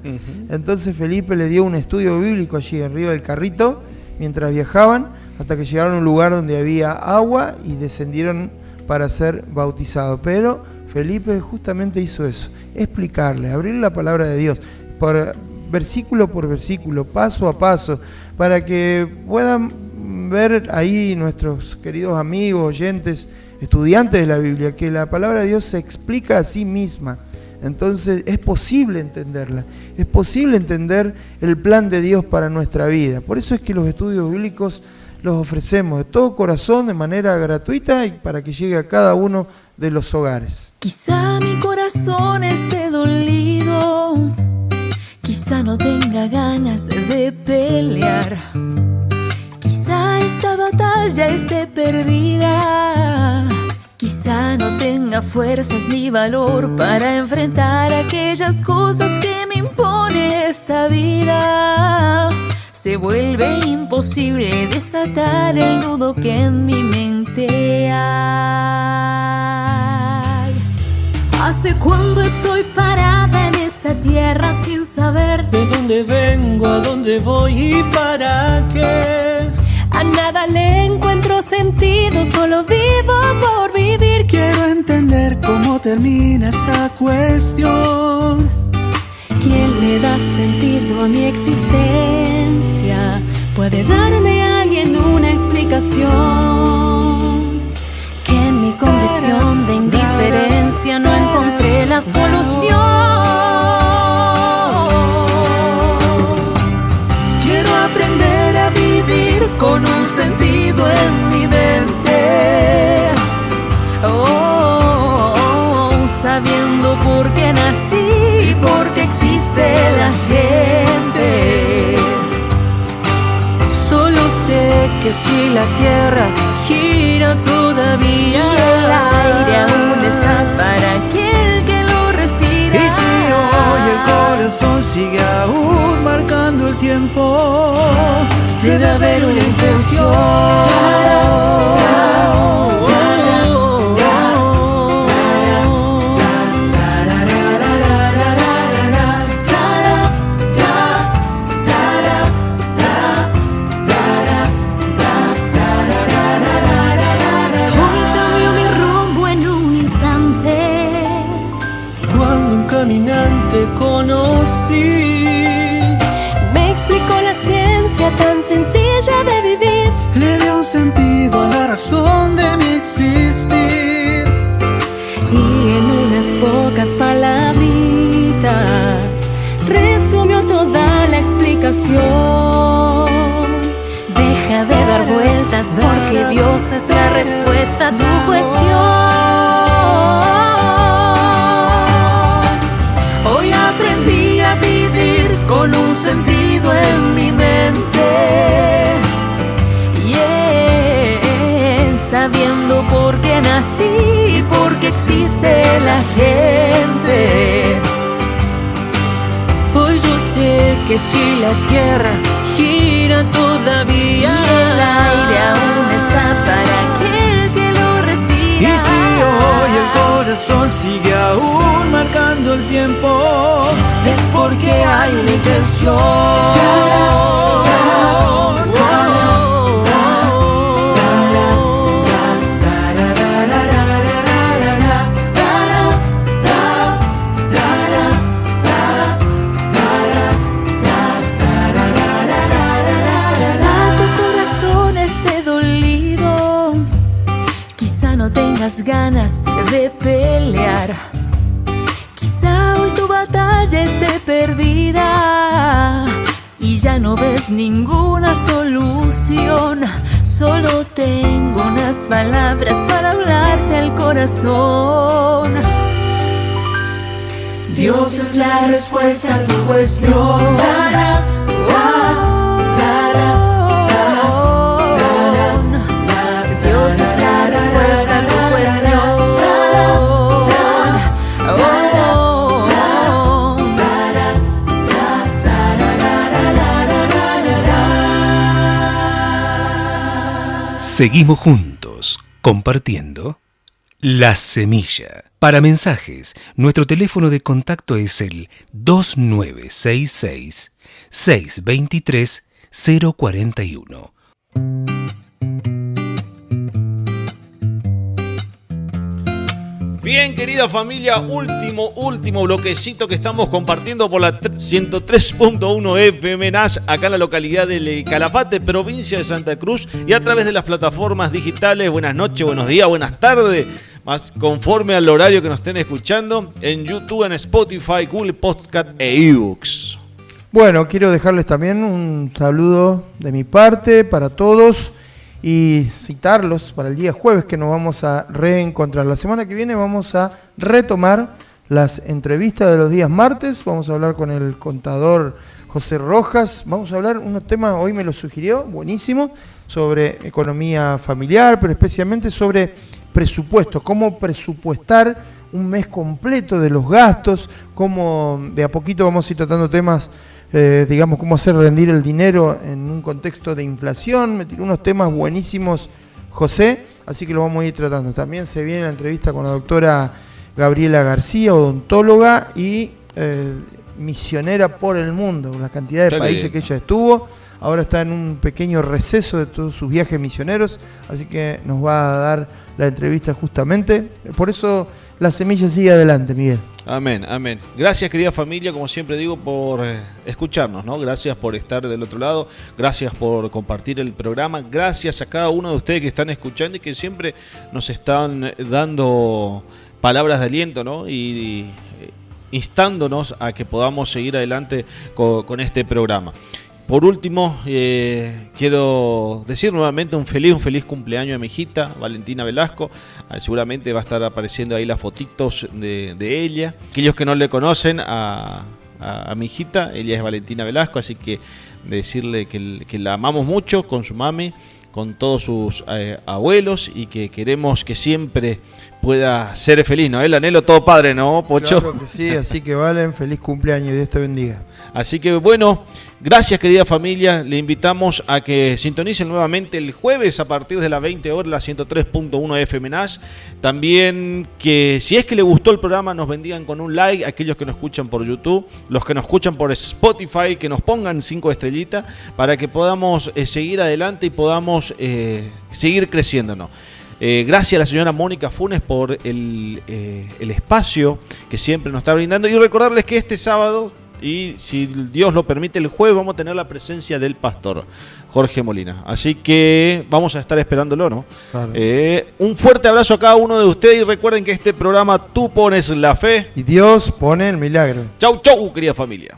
Entonces Felipe le dio un estudio bíblico allí arriba del carrito mientras viajaban, hasta que llegaron a un lugar donde había agua y descendieron para ser bautizados. Pero Felipe justamente hizo eso, explicarle, abrir la palabra de Dios versículo por versículo, paso a paso, para que puedan ver ahí nuestros queridos amigos, oyentes, estudiantes de la Biblia, que la palabra de Dios se explica a sí misma. Entonces es posible entenderla, es posible entender el plan de Dios para nuestra vida. Por eso es que los estudios bíblicos los ofrecemos de todo corazón, de manera gratuita, y para que llegue a cada uno de los hogares. Quizá mi corazón esté dolido, quizá no tenga ganas de pelear, quizá esta batalla esté perdida, quizá no tenga fuerzas ni valor para enfrentar aquellas cosas que me impone esta vida. Se vuelve imposible desatar el nudo que en mi mente hay. ¿Hace cuánto estoy parada en esta tierra sin saber de dónde vengo, a dónde voy y para qué? A nada le encuentro sentido, solo vivo por vivir. Quiero entender cómo termina esta cuestión. ¿Quién le da sentido a mi existencia? ¿Puede darme alguien una explicación? Que en mi condición de indiferencia no encontré la solución. Quiero aprender a vivir con un sentido en mi mente, sabiendo por qué nací y por qué existe la gente. Solo sé que si la tierra gira todavía, y el aire aún está para aquel que lo respira, y si hoy el corazón sigue aún marcando el tiempo, debe haber una intención. Conocí, me explicó la ciencia tan sencilla de vivir, le dio un sentido a la razón de mi existir, y en unas pocas palabritas resumió toda la explicación. Deja de dar vueltas porque Dios es la respuesta a tu cuestión. Aprendí a vivir con un sentido en mi mente, sabiendo por qué nací y por qué existe la gente. Hoy yo sé que si la tierra gira todavía, y el aire aún está para aquel que lo respira, y si hoy el corazón sigue aún marcando el tiempo, es porque hay una intención. batalla esté perdida y ya no ves ninguna solución, solo tengo unas palabras para hablarte al corazón. Dios es la respuesta a tu cuestión. Dios es la respuesta a tu cuestión. Seguimos juntos, compartiendo La Semilla. Para mensajes, nuestro teléfono de contacto es el 2966-623-041. Bien, querida familia, último bloquecito que estamos compartiendo por la 103.1 FM NAS, acá en la localidad de Calafate, provincia de Santa Cruz, y a través de las plataformas digitales. Buenas noches, buenos días, buenas tardes, más conforme al horario que nos estén escuchando, en YouTube, en Spotify, Google Podcast e eBooks. Bueno, quiero dejarles también un saludo de mi parte para todos y citarlos para el día jueves, que nos vamos a reencontrar. La semana que viene vamos a retomar las entrevistas de los días martes. Vamos a hablar con el contador José Rojas. Vamos a hablar unos temas, hoy me lo sugirió, buenísimo, sobre economía familiar, pero especialmente sobre presupuesto, cómo presupuestar un mes completo de los gastos, cómo de a poquito vamos a ir tratando temas, digamos, cómo hacer rendir el dinero en un contexto de inflación. Me tiró unos temas buenísimos José, así que lo vamos a ir tratando. También se viene la entrevista con la doctora Gabriela García, odontóloga y misionera por el mundo, la cantidad de países que ella estuvo. Ahora está en un pequeño receso de todos sus viajes misioneros, así que nos va a dar la entrevista justamente. Por eso La Semilla sigue adelante, Miguel. Amén, amén. Gracias, querida familia, como siempre digo, por escucharnos, ¿no? Gracias por estar del otro lado, gracias por compartir el programa, gracias a cada uno de ustedes que están escuchando y que siempre nos están dando palabras de aliento, ¿no? Y instándonos a que podamos seguir adelante con este programa. Por último, quiero decir nuevamente un feliz cumpleaños a mi hijita, Valentina Velasco. Seguramente va a estar apareciendo ahí las fotitos de ella. Aquellos que no le conocen a mi hijita, ella es Valentina Velasco, así que decirle que la amamos mucho con su mami, con todos sus abuelos, y que queremos que siempre pueda ser feliz, ¿no? El anhelo todo padre, ¿no, Pocho? Claro que sí, así que Valen, feliz cumpleaños y Dios te bendiga. Así que bueno, gracias, querida familia, le invitamos a que sintonicen nuevamente el jueves a partir de las 20 horas, la 103.1 FM NAS. También que si es que le gustó el programa nos bendigan con un like, aquellos que nos escuchan por YouTube, los que nos escuchan por Spotify, que nos pongan 5 estrellitas para que podamos seguir adelante y podamos seguir creciéndonos. Gracias a la señora Mónica Funes por el espacio que siempre nos está brindando, y recordarles que este sábado, y si Dios lo permite el jueves, vamos a tener la presencia del pastor Jorge Molina, así que vamos a estar esperándolo, ¿no? Claro. Un fuerte abrazo a cada uno de ustedes y recuerden que este programa Tú pones la fe y Dios pone el milagro. Chau, chau, querida familia.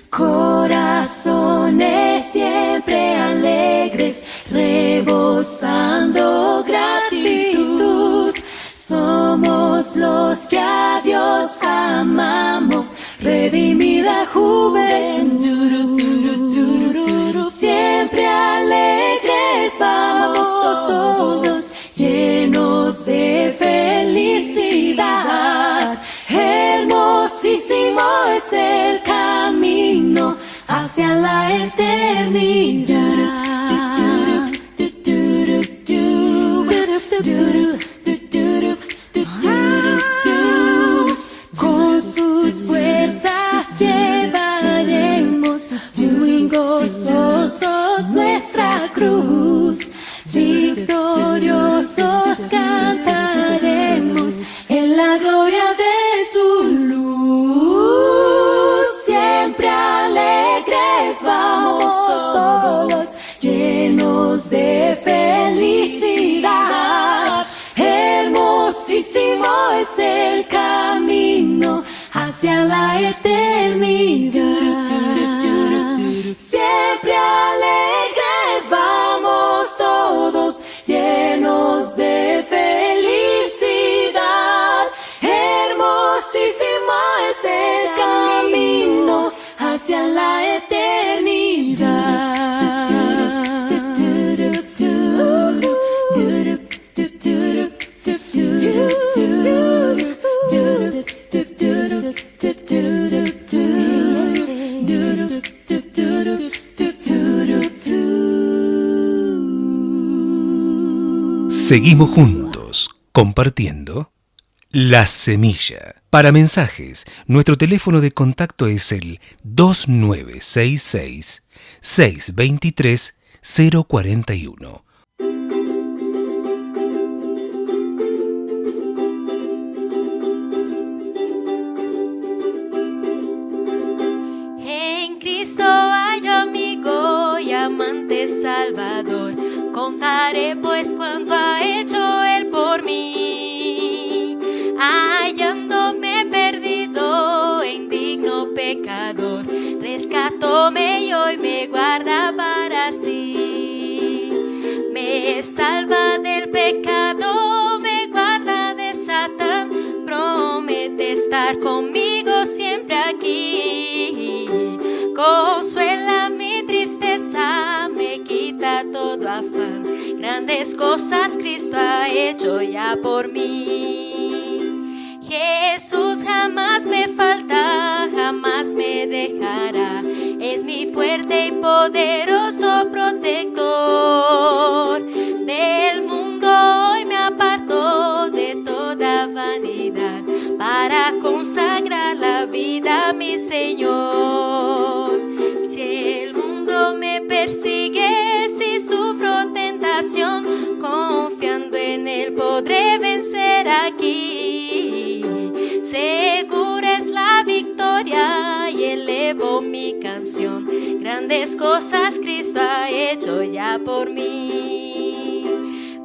Corazones siempre alegres, rebosando gratitud. Somos los que a Dios amamos, redimida juventud. Siempre alegres vamos todos, llenos de felicidad. Hermosísimo es el camino hacia la eternidad. Con sus fuerzas llevaremos muy gozosos nuestra cruz. Victoriosos cantaremos en la gloria de su luz. Siempre alegres vamos todos, llenos de Seguimos juntos, compartiendo La Semilla. Para mensajes, nuestro teléfono de contacto es el 2966-623-041. En Cristo hay amigo y amante Salvador. Contaré pues cuánto ha hecho Él por mí, hallándome perdido e indigno pecador, rescatóme y hoy me guarda para sí. Me salva del pecado, me guarda de Satán, promete estar conmigo siempre aquí. Consuela mi tristeza, me quita todo afán. Grandes cosas Cristo ha hecho ya por mí. Jesús jamás me falta, jamás me dejará. Es mi fuerte y poderoso protector. Del mundo hoy me aparto de toda vanidad para consagrar la vida a mi Señor. Si el mundo me persigue, si sufro tentación, confiando en Él podré vencer aquí. Segura es la victoria y elevo mi canción. Grandes cosas Cristo ha hecho ya por mí.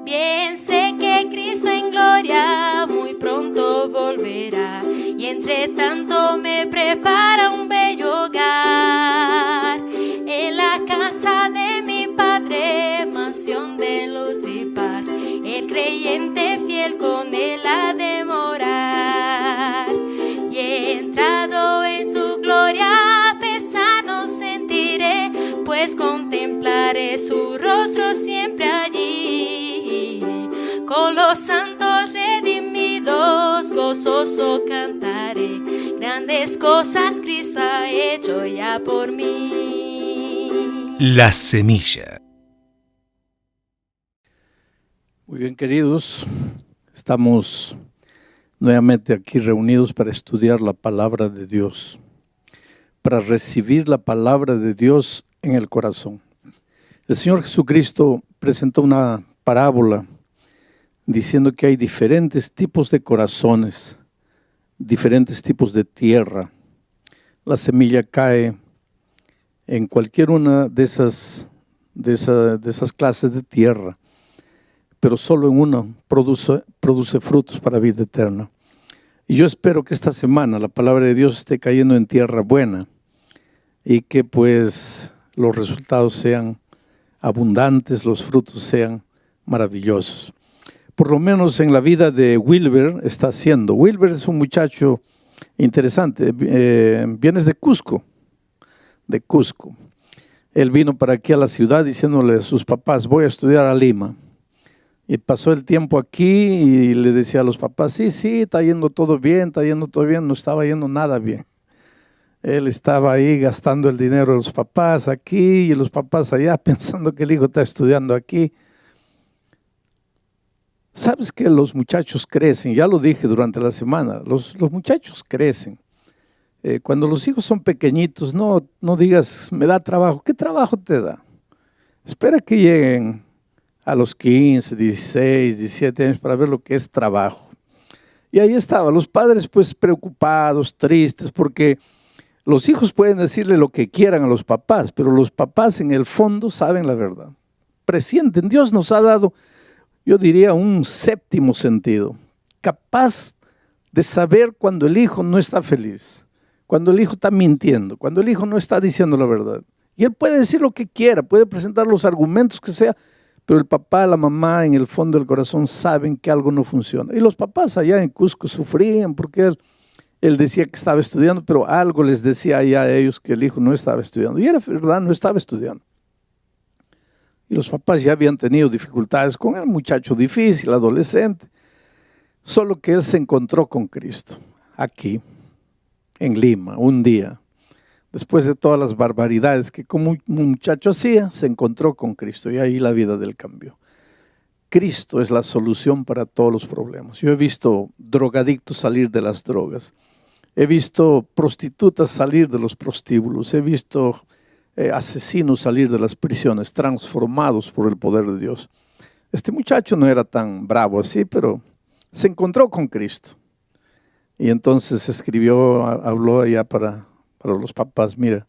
Bien sé que Cristo en gloria muy pronto volverá, y entre tanto me prepara un bello hogar. En la casa de mi Padre, mansión de luz y paz, el creyente fiel con Él ha de morar. Y he entrado en su gloria, pesar no sentiré, pues contemplaré su rostro siempre allí. Con los santos redimidos, gozoso cantaré. Grandes cosas Cristo ha hecho ya por mí. La Semilla. Muy bien, queridos, estamos nuevamente aquí reunidos para estudiar la palabra de Dios, para recibir la palabra de Dios en el corazón. El Señor Jesucristo presentó una parábola diciendo que hay diferentes tipos de corazones, diferentes tipos de tierra. La semilla cae en cualquier una de esas clases de tierra, pero solo en una produce frutos para vida eterna. Y yo espero que esta semana la palabra de Dios esté cayendo en tierra buena y que pues los resultados sean abundantes, los frutos sean maravillosos. Por lo menos en la vida de Wilber está haciendo. Wilber es un muchacho interesante, vienes de Cusco. Él vino para aquí a la ciudad diciéndole a sus papás, voy a estudiar a Lima. Y pasó el tiempo aquí y le decía a los papás, sí, está yendo todo bien, no estaba yendo nada bien. Él estaba ahí gastando el dinero de los papás aquí y los papás allá pensando que el hijo está estudiando aquí. Sabes que los muchachos crecen, ya lo dije durante la semana, los muchachos crecen. Cuando los hijos son pequeñitos, no digas, me da trabajo. ¿Qué trabajo te da? Espera que lleguen a los 15, 16, 17 años para ver lo que es trabajo. Y ahí estaban los padres pues preocupados, tristes, porque los hijos pueden decirle lo que quieran a los papás, pero los papás en el fondo saben la verdad. Presienten, Dios nos ha dado, yo diría, un séptimo sentido, capaz de saber cuando el hijo no está feliz, cuando el hijo está mintiendo, cuando el hijo no está diciendo la verdad. Y él puede decir lo que quiera, puede presentar los argumentos que sea, pero el papá, la mamá en el fondo del corazón saben que algo no funciona. Y los papás allá en Cusco sufrían porque él decía que estaba estudiando, pero algo les decía allá a ellos que el hijo no estaba estudiando. Y era verdad, no estaba estudiando. Y los papás ya habían tenido dificultades con el muchacho difícil, adolescente. Solo que él se encontró con Cristo, aquí, en Lima, un día. Después de todas las barbaridades que como un muchacho hacía, se encontró con Cristo y ahí la vida del cambió. Cristo es la solución para todos los problemas. Yo he visto drogadictos salir de las drogas. He visto prostitutas salir de los prostíbulos. He visto asesinos salir de las prisiones, transformados por el poder de Dios. Este muchacho no era tan bravo así, pero se encontró con Cristo. Y entonces escribió, habló allá para los papás: mira,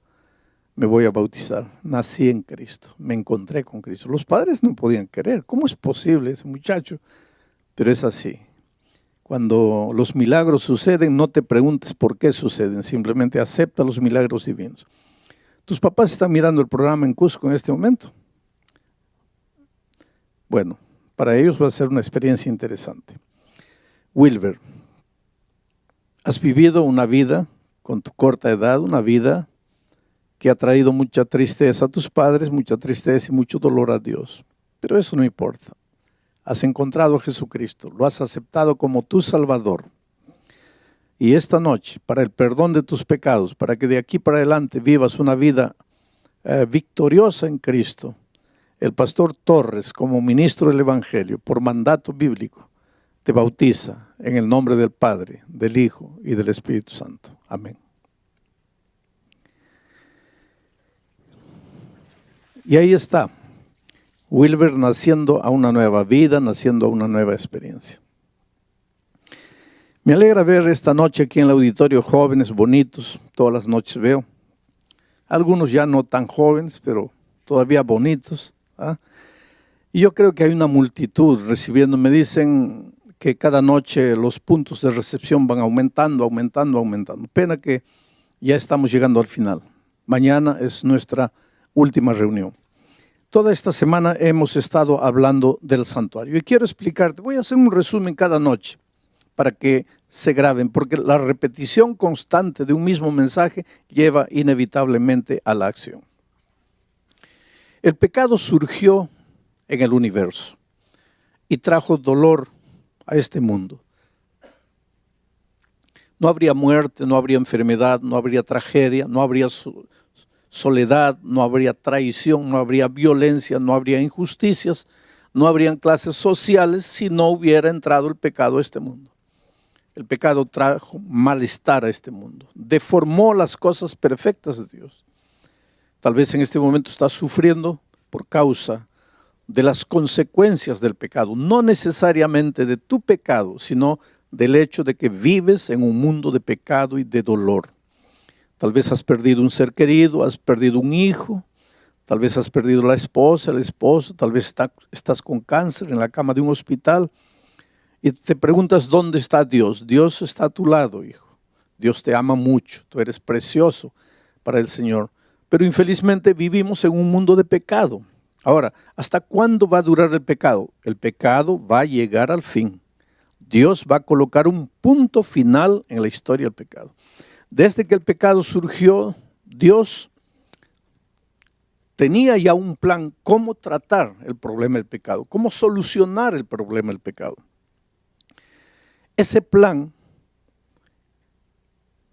me voy a bautizar. Nací en Cristo, me encontré con Cristo. Los padres no podían creer. ¿Cómo es posible ese muchacho? Pero es así. Cuando los milagros suceden, no te preguntes por qué suceden, simplemente acepta los milagros divinos. ¿Tus papás están mirando el programa en Cusco en este momento? Bueno, para ellos va a ser una experiencia interesante. Wilber, has vivido una vida con tu corta edad, una vida que ha traído mucha tristeza a tus padres, mucha tristeza y mucho dolor a Dios. Pero eso no importa. Has encontrado a Jesucristo, lo has aceptado como tu Salvador. Y esta noche, para el perdón de tus pecados, para que de aquí para adelante vivas una vida victoriosa en Cristo, el pastor Torres, como ministro del Evangelio, por mandato bíblico, te bautiza en el nombre del Padre, del Hijo y del Espíritu Santo. Amén. Y ahí está, Wilber naciendo a una nueva vida, naciendo a una nueva experiencia. Me alegra ver esta noche aquí en el auditorio jóvenes bonitos, todas las noches veo. Algunos ya no tan jóvenes, pero todavía bonitos. Y yo creo que hay una multitud recibiendo. Me dicen que cada noche los puntos de recepción van aumentando. Pena que ya estamos llegando al final. Mañana es nuestra última reunión. Toda esta semana hemos estado hablando del santuario y quiero explicarte, voy a hacer un resumen cada noche para que se graben, porque la repetición constante de un mismo mensaje lleva inevitablemente a la acción. El pecado surgió en el universo y trajo dolor a este mundo. No habría muerte, no habría enfermedad, no habría tragedia, no habría soledad, no habría traición, no habría violencia, no habría injusticias, no habrían clases sociales si no hubiera entrado el pecado a este mundo. El pecado trajo malestar a este mundo, deformó las cosas perfectas de Dios. Tal vez en este momento estás sufriendo por causa de las consecuencias del pecado, no necesariamente de tu pecado, sino del hecho de que vives en un mundo de pecado y de dolor. Tal vez has perdido un ser querido, has perdido un hijo, tal vez has perdido la esposa, el esposo, tal vez estás con cáncer en la cama de un hospital y te preguntas ¿dónde está Dios? Dios está a tu lado, hijo. Dios te ama mucho, tú eres precioso para el Señor, pero infelizmente vivimos en un mundo de pecado. Ahora, ¿hasta cuándo va a durar el pecado? El pecado va a llegar al fin. Dios va a colocar un punto final en la historia del pecado. Desde que el pecado surgió, Dios tenía ya un plan cómo tratar el problema del pecado, cómo solucionar el problema del pecado. Ese plan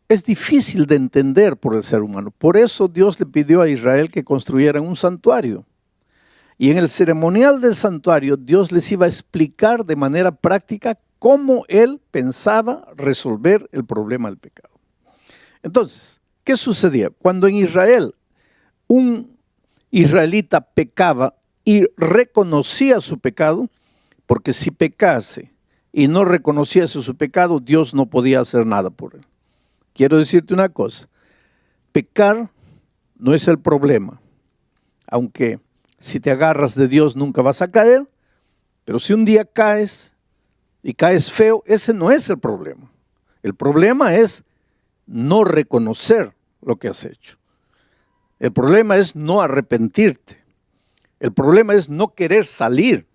es difícil de entender por el ser humano. Por eso Dios le pidió a Israel que construyeran un santuario. Y en el ceremonial del santuario, Dios les iba a explicar de manera práctica cómo Él pensaba resolver el problema del pecado. Entonces, ¿qué sucedía? Cuando en Israel un israelita pecaba y reconocía su pecado, porque si pecase y no reconociese su pecado, Dios no podía hacer nada por él. Quiero decirte una cosa, pecar no es el problema, aunque si te agarras de Dios nunca vas a caer, pero si un día caes y caes feo, ese no es el problema. El problema es no reconocer lo que has hecho. El problema es no arrepentirte. El problema es no querer salir.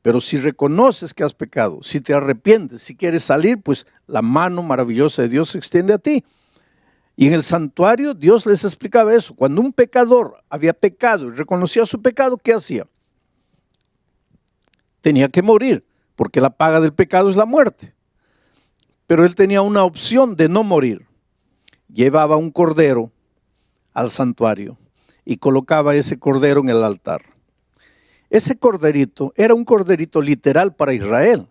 Pero si reconoces que has pecado, si te arrepientes, si quieres salir, pues la mano maravillosa de Dios se extiende a ti. Y en el santuario Dios les explicaba eso. Cuando un pecador había pecado y reconocía su pecado, ¿qué hacía? Tenía que morir, porque la paga del pecado es la muerte. Pero él tenía una opción de no morir. Llevaba un cordero al santuario y colocaba ese cordero en el altar. Ese corderito era un corderito literal para Israel,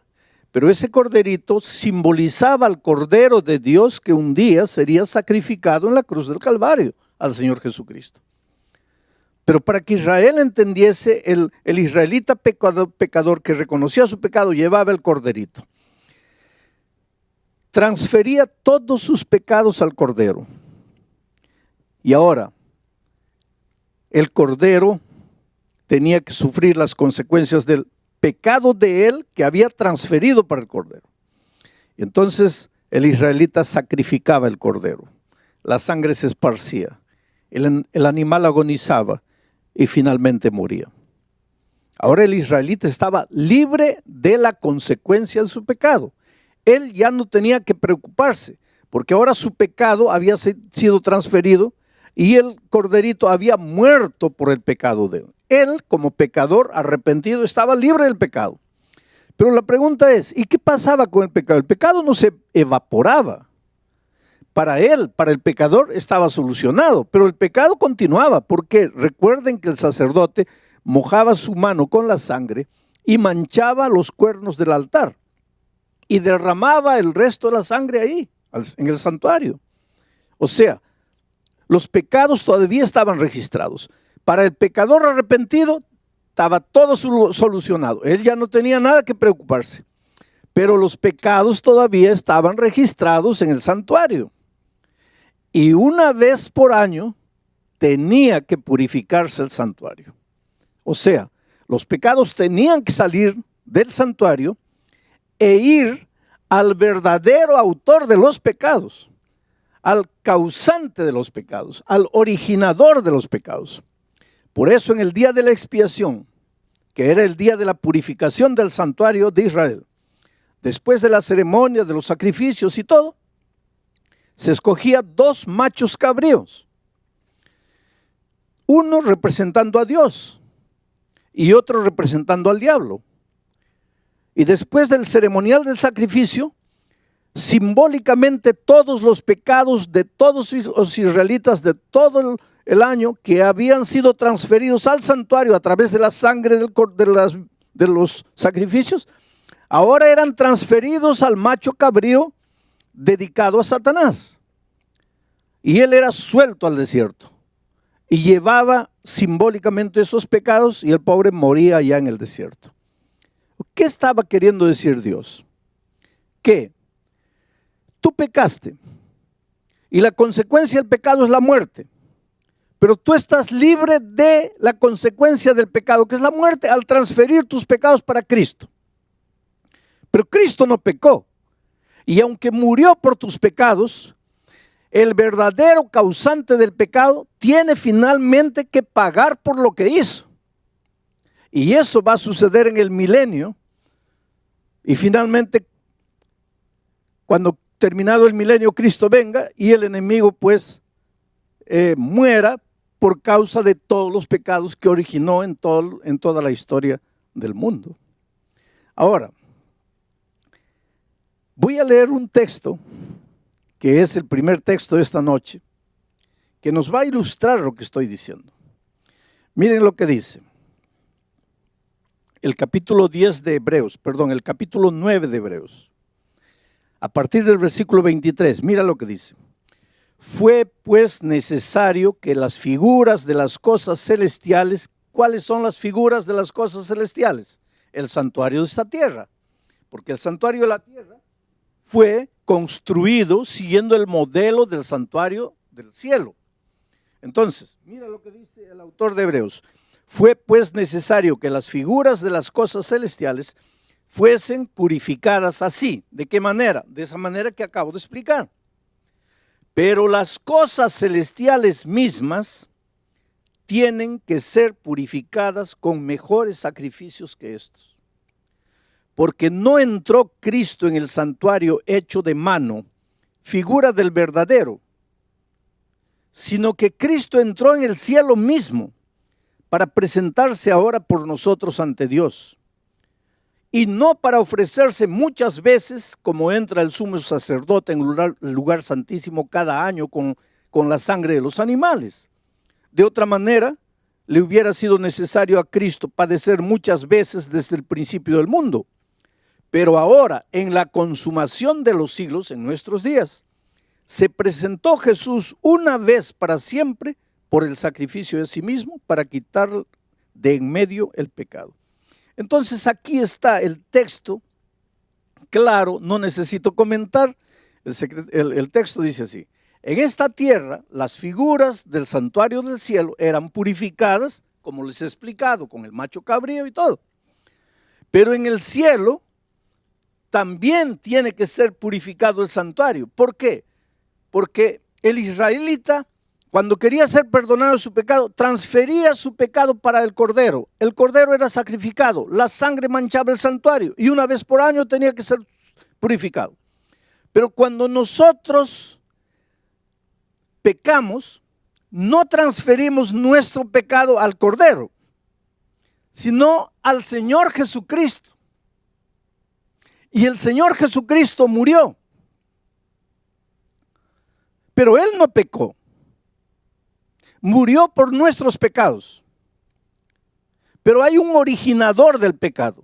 pero ese corderito simbolizaba al Cordero de Dios que un día sería sacrificado en la cruz del Calvario al Señor Jesucristo. Pero para que Israel entendiese, el israelita pecador que reconocía su pecado llevaba el corderito. Transfería todos sus pecados al cordero. Y ahora, el cordero tenía que sufrir las consecuencias del pecado de él que había transferido para el cordero. Y entonces el israelita sacrificaba el cordero. La sangre se esparcía. El animal agonizaba y finalmente moría. Ahora el israelita estaba libre de la consecuencia de su pecado. Él ya no tenía que preocuparse, porque ahora su pecado había sido transferido y el corderito había muerto por el pecado de él. Él, como pecador arrepentido, estaba libre del pecado. Pero la pregunta es, ¿y qué pasaba con el pecado? El pecado no se evaporaba. Para él, para el pecador, estaba solucionado, pero el pecado continuaba, porque recuerden que el sacerdote mojaba su mano con la sangre y manchaba los cuernos del altar y derramaba el resto de la sangre ahí, en el santuario. O sea, los pecados todavía estaban registrados. Para el pecador arrepentido estaba todo solucionado. Él ya no tenía nada que preocuparse. Pero los pecados todavía estaban registrados en el santuario. Y una vez por año tenía que purificarse el santuario. O sea, los pecados tenían que salir del santuario e ir al verdadero autor de los pecados, al causante de los pecados, al originador de los pecados. Por eso en el día de la expiación, que era el día de la purificación del santuario de Israel, después de la ceremonia, de los sacrificios y todo, se escogía 2 machos cabríos, uno representando a Dios y otro representando al diablo. Y después del ceremonial del sacrificio, simbólicamente todos los pecados de todos los israelitas de todo el año que habían sido transferidos al santuario a través de la sangre de los sacrificios, ahora eran transferidos al macho cabrío dedicado a Satanás. Y él era suelto al desierto y llevaba simbólicamente esos pecados y el pobre moría allá en el desierto. ¿Qué estaba queriendo decir Dios? Que tú pecaste y la consecuencia del pecado es la muerte, pero tú estás libre de la consecuencia del pecado, que es la muerte, al transferir tus pecados para Cristo. Pero Cristo no pecó, y aunque murió por tus pecados, el verdadero causante del pecado tiene finalmente que pagar por lo que hizo. Y eso va a suceder en el milenio. Y finalmente, cuando terminado el milenio, Cristo venga y el enemigo pues muera por causa de todos los pecados que originó en toda la historia del mundo. Ahora, voy a leer un texto que es el primer texto de esta noche, que nos va a ilustrar lo que estoy diciendo. Miren lo que dice. El capítulo 10 de Hebreos, el capítulo 9 de Hebreos. A partir del versículo 23, mira lo que dice. Fue pues necesario que las figuras de las cosas celestiales, ¿cuáles son las figuras de las cosas celestiales? El santuario de esta tierra, porque el santuario de la tierra fue construido siguiendo el modelo del santuario del cielo. Entonces, mira lo que dice el autor de Hebreos. Fue pues necesario que las figuras de las cosas celestiales fuesen purificadas así. ¿De qué manera? De esa manera que acabo de explicar. Pero las cosas celestiales mismas tienen que ser purificadas con mejores sacrificios que estos. Porque no entró Cristo en el santuario hecho de mano, figura del verdadero, sino que Cristo entró en el cielo mismo para presentarse ahora por nosotros ante Dios. Y no para ofrecerse muchas veces, como entra el sumo sacerdote en el lugar santísimo cada año con la sangre de los animales. De otra manera, le hubiera sido necesario a Cristo padecer muchas veces desde el principio del mundo. Pero ahora, en la consumación de los siglos, en nuestros días, se presentó Jesús una vez para siempre por el sacrificio de sí mismo para quitar de en medio el pecado. Entonces aquí está el texto claro, no necesito comentar. El texto dice así: en esta tierra las figuras del santuario del cielo eran purificadas, como les he explicado, con el macho cabrío y todo. Pero en el cielo también tiene que ser purificado el santuario. ¿Por qué? Porque el israelita, cuando quería ser perdonado de su pecado, transfería su pecado para el cordero. El cordero era sacrificado, la sangre manchaba el santuario y una vez por año tenía que ser purificado. Pero cuando nosotros pecamos, no transferimos nuestro pecado al cordero, sino al Señor Jesucristo. Y el Señor Jesucristo murió, pero Él no pecó. Murió por nuestros pecados. Pero hay un originador del pecado.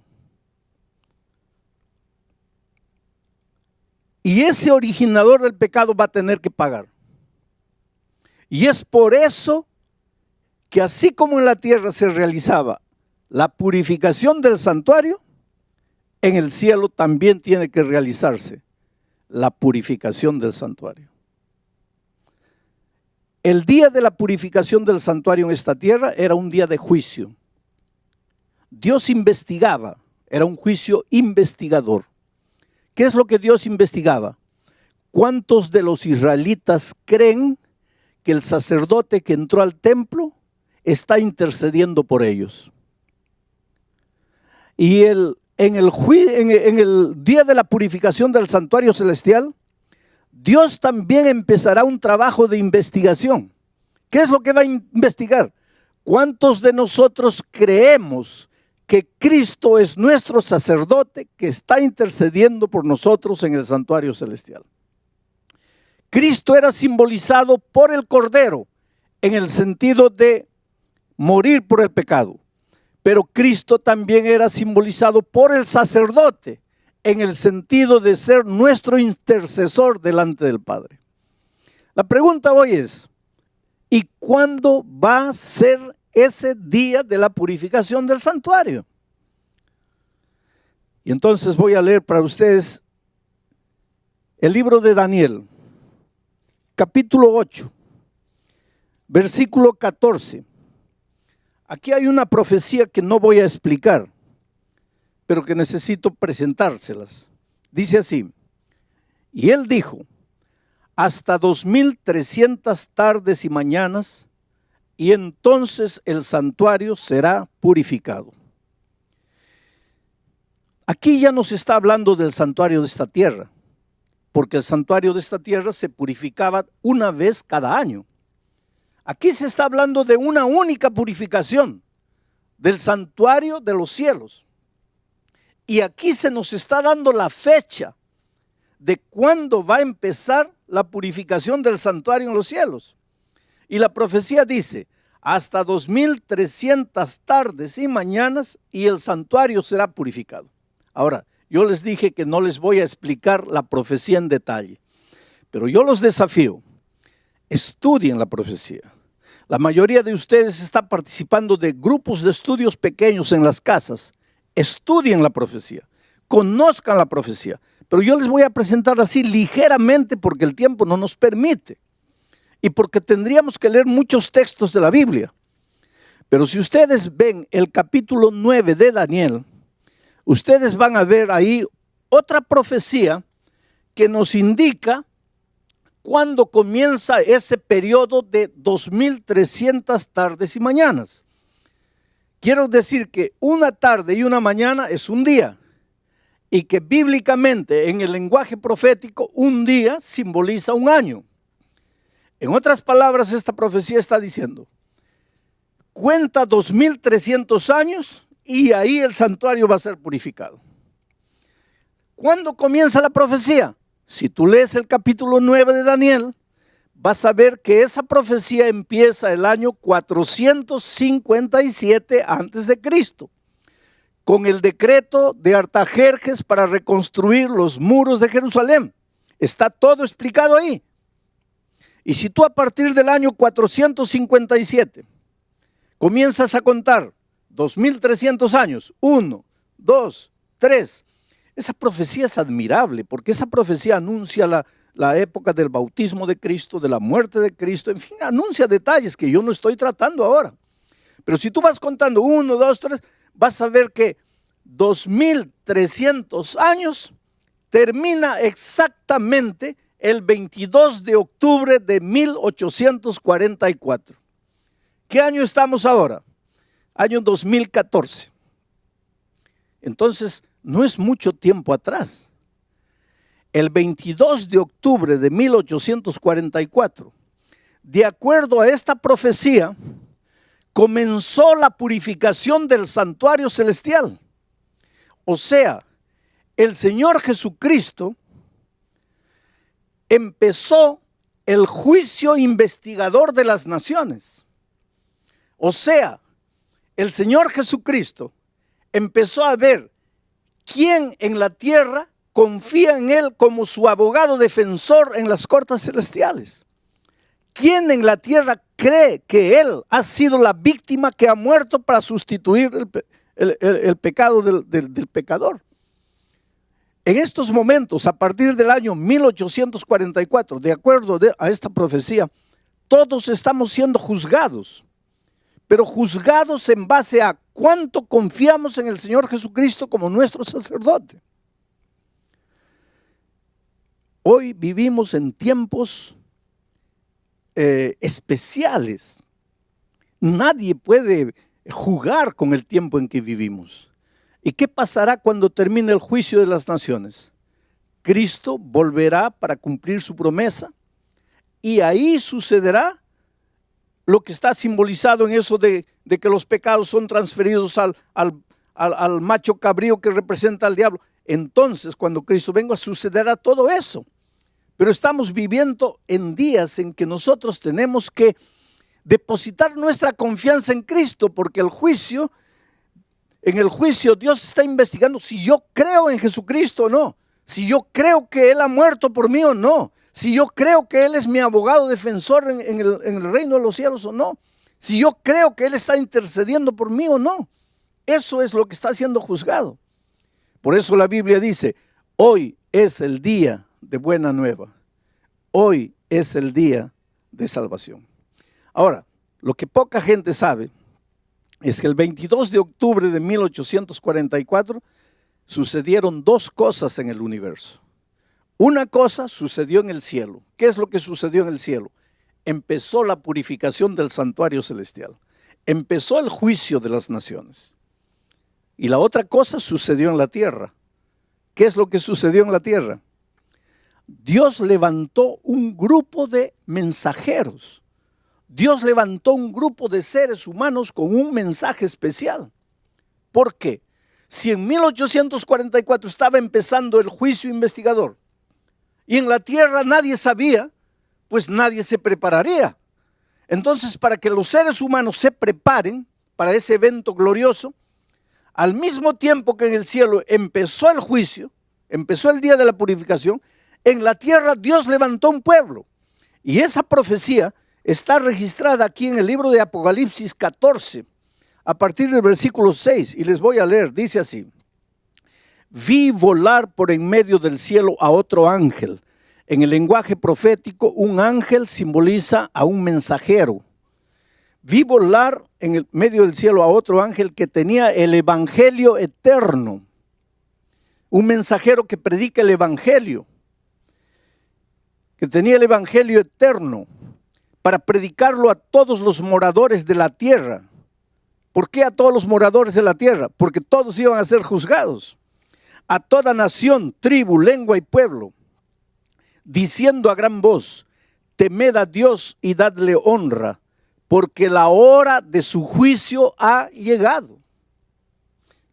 Y ese originador del pecado va a tener que pagar. Y es por eso que así como en la tierra se realizaba la purificación del santuario, en el cielo también tiene que realizarse la purificación del santuario. El día de la purificación del santuario en esta tierra era un día de juicio. Dios investigaba, era un juicio investigador. ¿Qué es lo que Dios investigaba? ¿Cuántos de los israelitas creen que el sacerdote que entró al templo está intercediendo por ellos? Y en el día de la purificación del santuario celestial, Dios también empezará un trabajo de investigación. ¿Qué es lo que va a investigar? ¿Cuántos de nosotros creemos que Cristo es nuestro sacerdote que está intercediendo por nosotros en el santuario celestial? Cristo era simbolizado por el Cordero en el sentido de morir por el pecado, pero Cristo también era simbolizado por el sacerdote en el sentido de ser nuestro intercesor delante del Padre. La pregunta hoy es: ¿y cuándo va a ser ese día de la purificación del santuario? Y entonces voy a leer para ustedes el libro de Daniel, capítulo 8, versículo 14. Aquí hay una profecía que no voy a explicar, pero que necesito presentárselas. Dice así: y él dijo, hasta 2300 tardes y mañanas, y entonces el santuario será purificado. Aquí ya no se está hablando del santuario de esta tierra, porque el santuario de esta tierra se purificaba una vez cada año. Aquí se está hablando de una única purificación del santuario de los cielos. Y aquí se nos está dando la fecha de cuándo va a empezar la purificación del santuario en los cielos. Y la profecía dice, hasta 2300 tardes y mañanas y el santuario será purificado. Ahora, yo les dije que no les voy a explicar la profecía en detalle, pero yo los desafío, estudien la profecía. La mayoría de ustedes está participando de grupos de estudios pequeños en las casas. Estudien la profecía, conozcan la profecía, pero yo les voy a presentar así ligeramente porque el tiempo no nos permite y porque tendríamos que leer muchos textos de la Biblia. Pero si ustedes ven el capítulo 9 de Daniel, ustedes van a ver ahí otra profecía que nos indica cuándo comienza ese periodo de 2300 tardes y mañanas. Quiero decir que una tarde y una mañana es un día y que bíblicamente en el lenguaje profético un día simboliza un año. En otras palabras, esta profecía está diciendo, cuenta 2300 años y ahí el santuario va a ser purificado. ¿Cuándo comienza la profecía? Si tú lees el capítulo 9 de Daniel, vas a ver que esa profecía empieza el año 457 a.C., con el decreto de Artajerjes para reconstruir los muros de Jerusalén. Está todo explicado ahí. Y si tú a partir del año 457 comienzas a contar 2300 años, 1, 2, 3, esa profecía es admirable, porque esa profecía anuncia la época del bautismo de Cristo, de la muerte de Cristo, en fin, anuncia detalles que yo no estoy tratando ahora. Pero si tú vas contando 1, 2, 3, vas a ver que 2300 años termina exactamente el 22 de octubre de 1844. ¿Qué año estamos ahora? Año 2014. Entonces, no es mucho tiempo atrás. El 22 de octubre de 1844, de acuerdo a esta profecía, comenzó la purificación del santuario celestial. O sea, el Señor Jesucristo empezó el juicio investigador de las naciones. O sea, el Señor Jesucristo empezó a ver quién en la tierra confía en Él como su abogado defensor en las cortes celestiales. ¿Quién en la tierra cree que Él ha sido la víctima que ha muerto para sustituir el pecado del pecador? En estos momentos, a partir del año 1844, de acuerdo a esta profecía, todos estamos siendo juzgados, pero juzgados en base a cuánto confiamos en el Señor Jesucristo como nuestro sacerdote. Hoy vivimos en tiempos especiales. Nadie puede jugar con el tiempo en que vivimos. ¿Y qué pasará cuando termine el juicio de las naciones? Cristo volverá para cumplir su promesa y ahí sucederá lo que está simbolizado en eso de que los pecados son transferidos al macho cabrío que representa al diablo. Entonces, cuando Cristo venga, sucederá todo eso. Pero estamos viviendo en días en que nosotros tenemos que depositar nuestra confianza en Cristo, porque en el juicio Dios está investigando si yo creo en Jesucristo o no, si yo creo que Él ha muerto por mí o no, si yo creo que Él es mi abogado defensor en el reino de los cielos o no, si yo creo que Él está intercediendo por mí o no. Eso es lo que está siendo juzgado. Por eso la Biblia dice, hoy es el día de buena nueva. Hoy es el día de salvación. Ahora, lo que poca gente sabe es que el 22 de octubre de 1844 sucedieron dos cosas en el universo. Una cosa sucedió en el cielo. ¿Qué es lo que sucedió en el cielo? Empezó la purificación del santuario celestial. Empezó el juicio de las naciones. Y la otra cosa sucedió en la tierra. ¿Qué es lo que sucedió en la tierra? Dios levantó un grupo de mensajeros. Dios levantó un grupo de seres humanos con un mensaje especial. ¿Por qué? Si en 1844 estaba empezando el juicio investigador y en la tierra nadie sabía, pues nadie se prepararía. Entonces, para que los seres humanos se preparen para ese evento glorioso, al mismo tiempo que en el cielo empezó el juicio, empezó el día de la purificación, en la tierra Dios levantó un pueblo. Y esa profecía está registrada aquí en el libro de Apocalipsis 14, a partir del versículo 6, y les voy a leer, dice así: vi volar por en medio del cielo a otro ángel. En el lenguaje profético, un ángel simboliza a un mensajero. Vi volar en el medio del cielo a otro ángel que tenía el evangelio eterno. Un mensajero que predica el evangelio, que tenía el evangelio eterno para predicarlo a todos los moradores de la tierra. ¿Por qué a todos los moradores de la tierra? Porque todos iban a ser juzgados. A toda nación, tribu, lengua y pueblo, diciendo a gran voz: temed a Dios y dadle honra, porque la hora de su juicio ha llegado.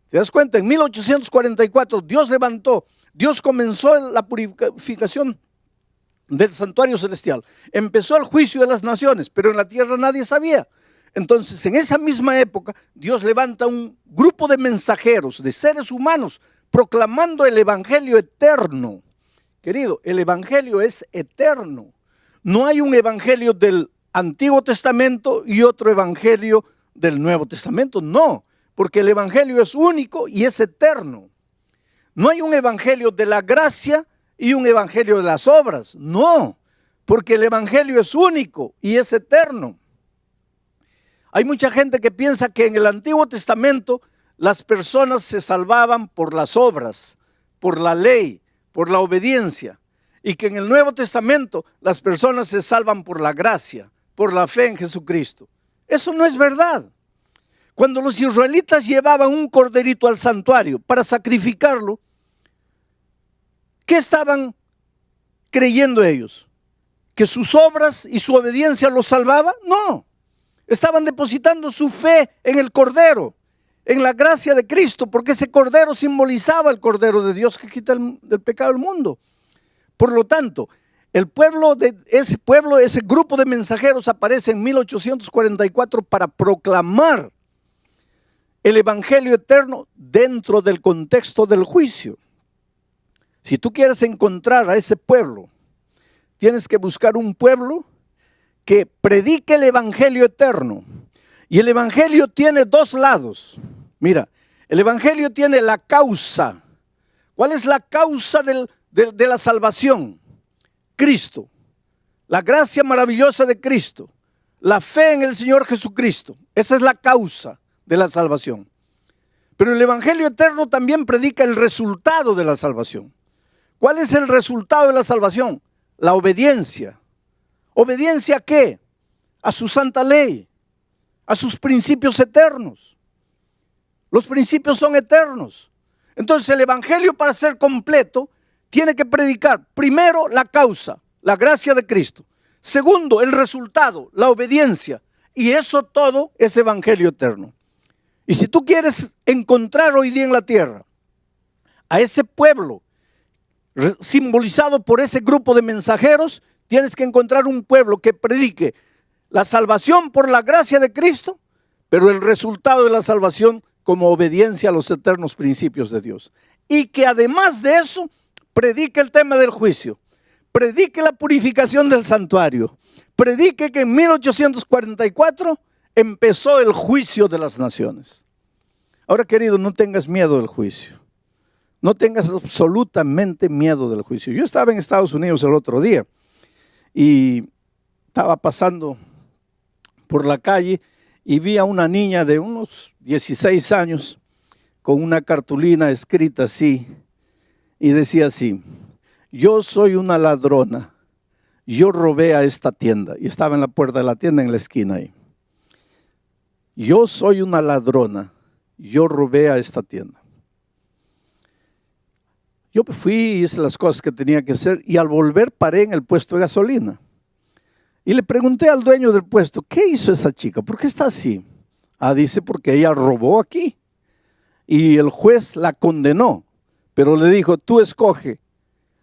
¿Te das cuenta? En 1844 Dios comenzó la purificación del santuario celestial. Empezó el juicio de las naciones, pero en la tierra nadie sabía. Entonces, en esa misma época, Dios levanta un grupo de mensajeros, de seres humanos, proclamando el evangelio eterno. Querido, el evangelio es eterno. No hay un evangelio del Antiguo Testamento y otro evangelio del Nuevo Testamento. No, porque el evangelio es único y es eterno. No hay un evangelio de la gracia y un evangelio de las obras. No, porque el evangelio es único y es eterno. Hay mucha gente que piensa que en el Antiguo Testamento las personas se salvaban por las obras, por la ley, por la obediencia, y que en el Nuevo Testamento las personas se salvan por la gracia, por la fe en Jesucristo. Eso no es verdad. Cuando los israelitas llevaban un corderito al santuario para sacrificarlo, ¿qué estaban creyendo ellos? ¿Que sus obras y su obediencia los salvaba? No, estaban depositando su fe en el cordero, en la gracia de Cristo, porque ese cordero simbolizaba el cordero de Dios que quita el pecado del mundo. Por lo tanto, ese grupo de mensajeros aparece en 1844 para proclamar el evangelio eterno dentro del contexto del juicio. Si tú quieres encontrar a ese pueblo, tienes que buscar un pueblo que predique el evangelio eterno. Y el evangelio tiene dos lados. Mira, el evangelio tiene la causa. ¿Cuál es la causa de la salvación? Cristo, la gracia maravillosa de Cristo, la fe en el Señor Jesucristo. Esa es la causa de la salvación. Pero el evangelio eterno también predica el resultado de la salvación. ¿Cuál es el resultado de la salvación? La obediencia. ¿Obediencia a qué? A su santa ley, a sus principios eternos. Los principios son eternos. Entonces el evangelio, para ser completo, tiene que predicar primero la causa, la gracia de Cristo. Segundo, el resultado, la obediencia. Y eso todo es evangelio eterno. Y si tú quieres encontrar hoy día en la tierra a ese pueblo simbolizado por ese grupo de mensajeros, tienes que encontrar un pueblo que predique la salvación por la gracia de Cristo, pero el resultado de la salvación como obediencia a los eternos principios de Dios. Y que además de eso, predique el tema del juicio, predique la purificación del santuario, predique que en 1844 empezó el juicio de las naciones. Ahora, querido, no tengas miedo del juicio. No tengas absolutamente miedo del juicio. Yo estaba en Estados Unidos el otro día y estaba pasando por la calle y vi a una niña de unos 16 años con una cartulina escrita así y decía así: yo soy una ladrona, yo robé a esta tienda. Y estaba en la puerta de la tienda, en la esquina ahí. Yo soy una ladrona, yo robé a esta tienda. Yo fui y hice las cosas que tenía que hacer y al volver paré en el puesto de gasolina. Y le pregunté al dueño del puesto: ¿qué hizo esa chica? ¿Por qué está así? Dice, porque ella robó aquí. Y el juez la condenó, pero le dijo: tú escoge,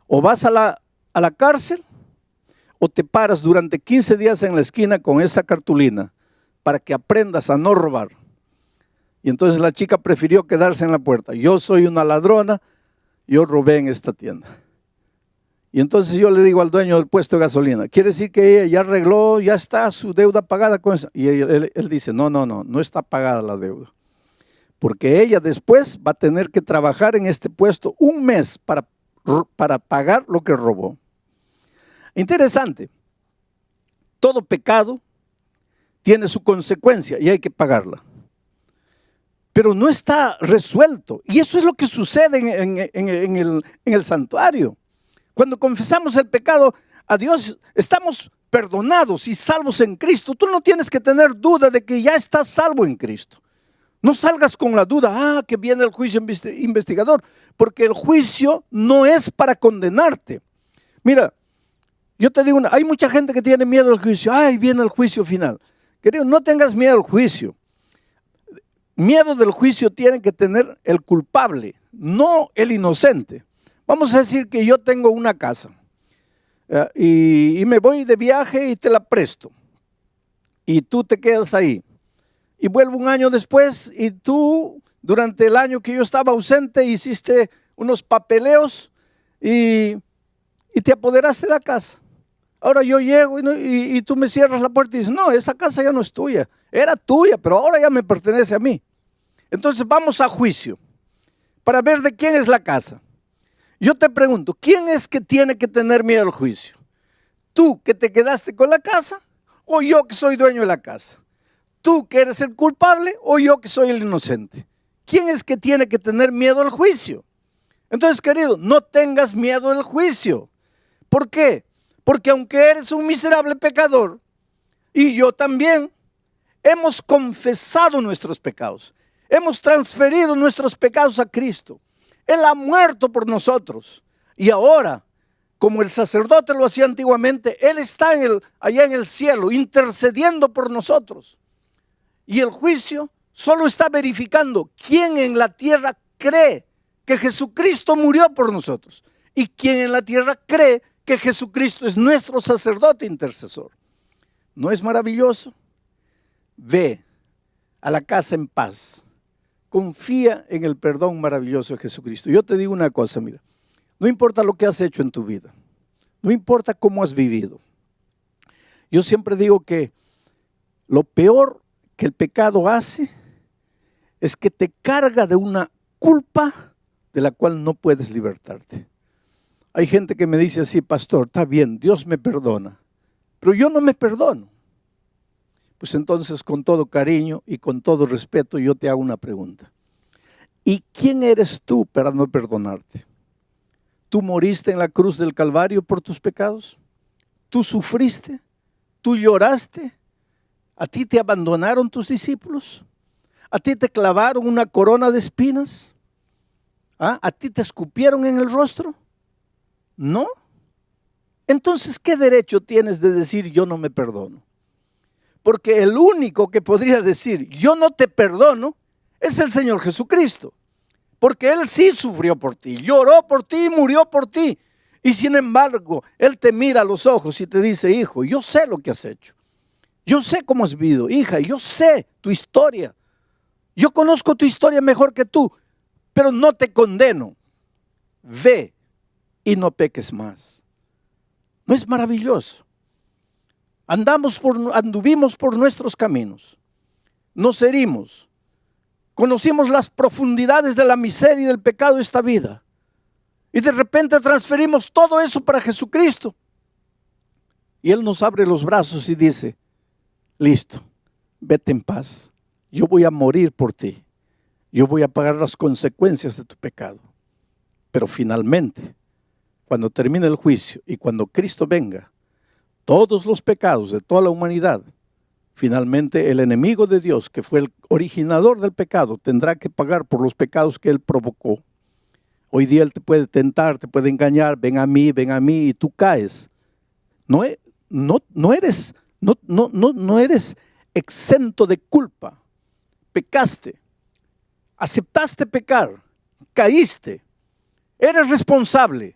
o vas a la cárcel o te paras durante 15 días en la esquina con esa cartulina para que aprendas a no robar. Y entonces la chica prefirió quedarse en la puerta. Yo soy una ladrona, yo robé en esta tienda. Y entonces yo le digo al dueño del puesto de gasolina: ¿quiere decir que ella ya arregló, ya está su deuda pagada con eso? Y él dice: no está pagada la deuda. Porque ella después va a tener que trabajar en este puesto un mes para pagar lo que robó. Interesante. Todo pecado tiene su consecuencia y hay que pagarla. Pero no está resuelto. Y eso es lo que sucede en el santuario. Cuando confesamos el pecado a Dios, estamos perdonados y salvos en Cristo. Tú no tienes que tener duda de que ya estás salvo en Cristo. No salgas con la duda: que viene el juicio investigador, porque el juicio no es para condenarte. Mira, yo te digo, hay mucha gente que tiene miedo al juicio. Viene el juicio final. Querido, no tengas miedo al juicio. Miedo del juicio tiene que tener el culpable, no el inocente. Vamos a decir que yo tengo una casa. y me voy de viaje y te la presto. Y tú te quedas ahí. Y vuelvo un año después y tú, durante el año que yo estaba ausente, hiciste unos papeleos y te apoderaste de la casa. Ahora yo llego y tú me cierras la puerta y dices, no, esa casa ya no es tuya. Era tuya, pero ahora ya me pertenece a mí. Entonces vamos a juicio para ver de quién es la casa. Yo te pregunto, ¿quién es que tiene que tener miedo al juicio? ¿Tú que te quedaste con la casa o yo que soy dueño de la casa? ¿Tú que eres el culpable o yo que soy el inocente? ¿Quién es que tiene que tener miedo al juicio? Entonces, querido, no tengas miedo del juicio. ¿Por qué? Porque aunque eres un miserable pecador, y yo también, hemos confesado nuestros pecados. Hemos transferido nuestros pecados a Cristo. Él ha muerto por nosotros. Y ahora, como el sacerdote lo hacía antiguamente, Él está allá en el cielo, intercediendo por nosotros. Y el juicio solo está verificando quién en la tierra cree que Jesucristo murió por nosotros. Y quién en la tierra cree que Jesucristo es nuestro sacerdote intercesor. ¿No es maravilloso? Ve a la casa en paz. Confía en el perdón maravilloso de Jesucristo. Yo te digo una cosa, mira. No importa lo que has hecho en tu vida. No importa cómo has vivido. Yo siempre digo que lo peor que el pecado hace es que te carga de una culpa de la cual no puedes libertarte. Hay gente que me dice así, pastor, está bien, Dios me perdona, pero yo no me perdono. Pues entonces, con todo cariño y con todo respeto, yo te hago una pregunta. ¿Y quién eres tú para no perdonarte? ¿Tú moriste en la cruz del Calvario por tus pecados? ¿Tú sufriste? ¿Tú lloraste? ¿A ti te abandonaron tus discípulos? ¿A ti te clavaron una corona de espinas? ¿A ti te escupieron en el rostro? ¿No? Entonces, ¿qué derecho tienes de decir yo no me perdono? Porque el único que podría decir yo no te perdono es el Señor Jesucristo. Porque Él sí sufrió por ti, lloró por ti y murió por ti. Y sin embargo, Él te mira a los ojos y te dice, hijo, yo sé lo que has hecho. Yo sé cómo has vivido, hija, yo sé tu historia. Yo conozco tu historia mejor que tú, pero no te condeno. Ve y no peques más. ¿No es maravilloso? Anduvimos por nuestros caminos, nos herimos, conocimos las profundidades de la miseria y del pecado de esta vida, y de repente transferimos todo eso para Jesucristo. Y Él nos abre los brazos y dice, listo, vete en paz, yo voy a morir por ti, yo voy a pagar las consecuencias de tu pecado. Pero finalmente, cuando termine el juicio y cuando Cristo venga, todos los pecados de toda la humanidad, finalmente el enemigo de Dios, que fue el originador del pecado, tendrá que pagar por los pecados que Él provocó. Hoy día Él te puede tentar, te puede engañar, ven a mí, y tú caes. No eres exento de culpa. Pecaste, aceptaste pecar, caíste, eres responsable,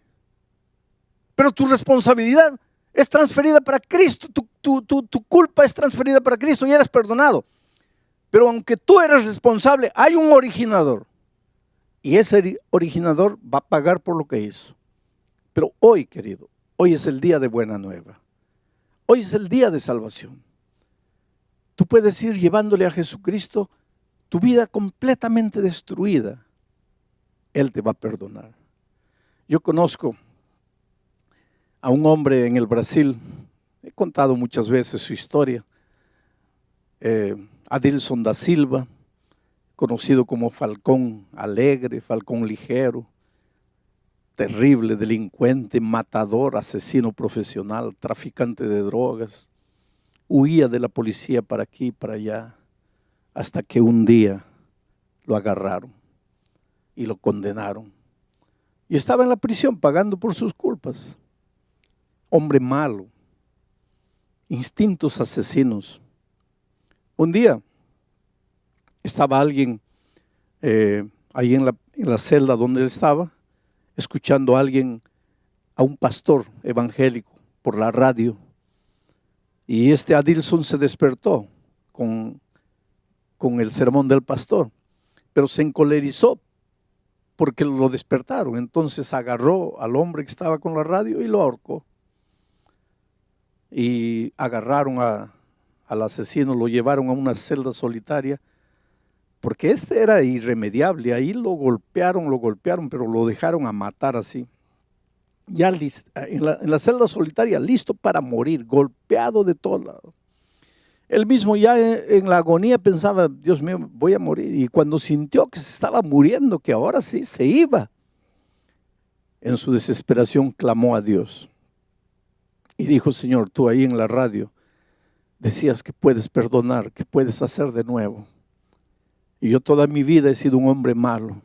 pero tu responsabilidad es transferida para Cristo, tu culpa es transferida para Cristo y eres perdonado. Pero aunque tú eres responsable, hay un originador. Y ese originador va a pagar por lo que hizo. Pero hoy, querido, hoy es el día de buena nueva. Hoy es el día de salvación. Tú puedes ir llevándole a Jesucristo tu vida completamente destruida. Él te va a perdonar. Yo conozco a un hombre en el Brasil, he contado muchas veces su historia, Adilson da Silva, conocido como Falcón Alegre, Falcón Ligero, terrible, delincuente, matador, asesino profesional, traficante de drogas, huía de la policía para aquí y para allá, hasta que un día lo agarraron y lo condenaron. Y estaba en la prisión pagando por sus culpas. Hombre malo, instintos asesinos. Un día estaba alguien ahí en la celda donde él estaba, escuchando a un pastor evangélico por la radio. Y Adilson se despertó con el sermón del pastor, pero se encolerizó porque lo despertaron. Entonces agarró al hombre que estaba con la radio y lo ahorcó. Y agarraron al asesino, lo llevaron a una celda solitaria, porque era irremediable. Ahí lo golpearon, pero lo dejaron a matar así. Ya en la celda solitaria, listo para morir, golpeado de todos lados. Él mismo ya en la agonía pensaba, Dios mío, voy a morir. Y cuando sintió que se estaba muriendo, que ahora sí se iba, en su desesperación clamó a Dios. Y dijo, Señor, tú ahí en la radio decías que puedes perdonar, que puedes hacer de nuevo. Y yo toda mi vida he sido un hombre malo.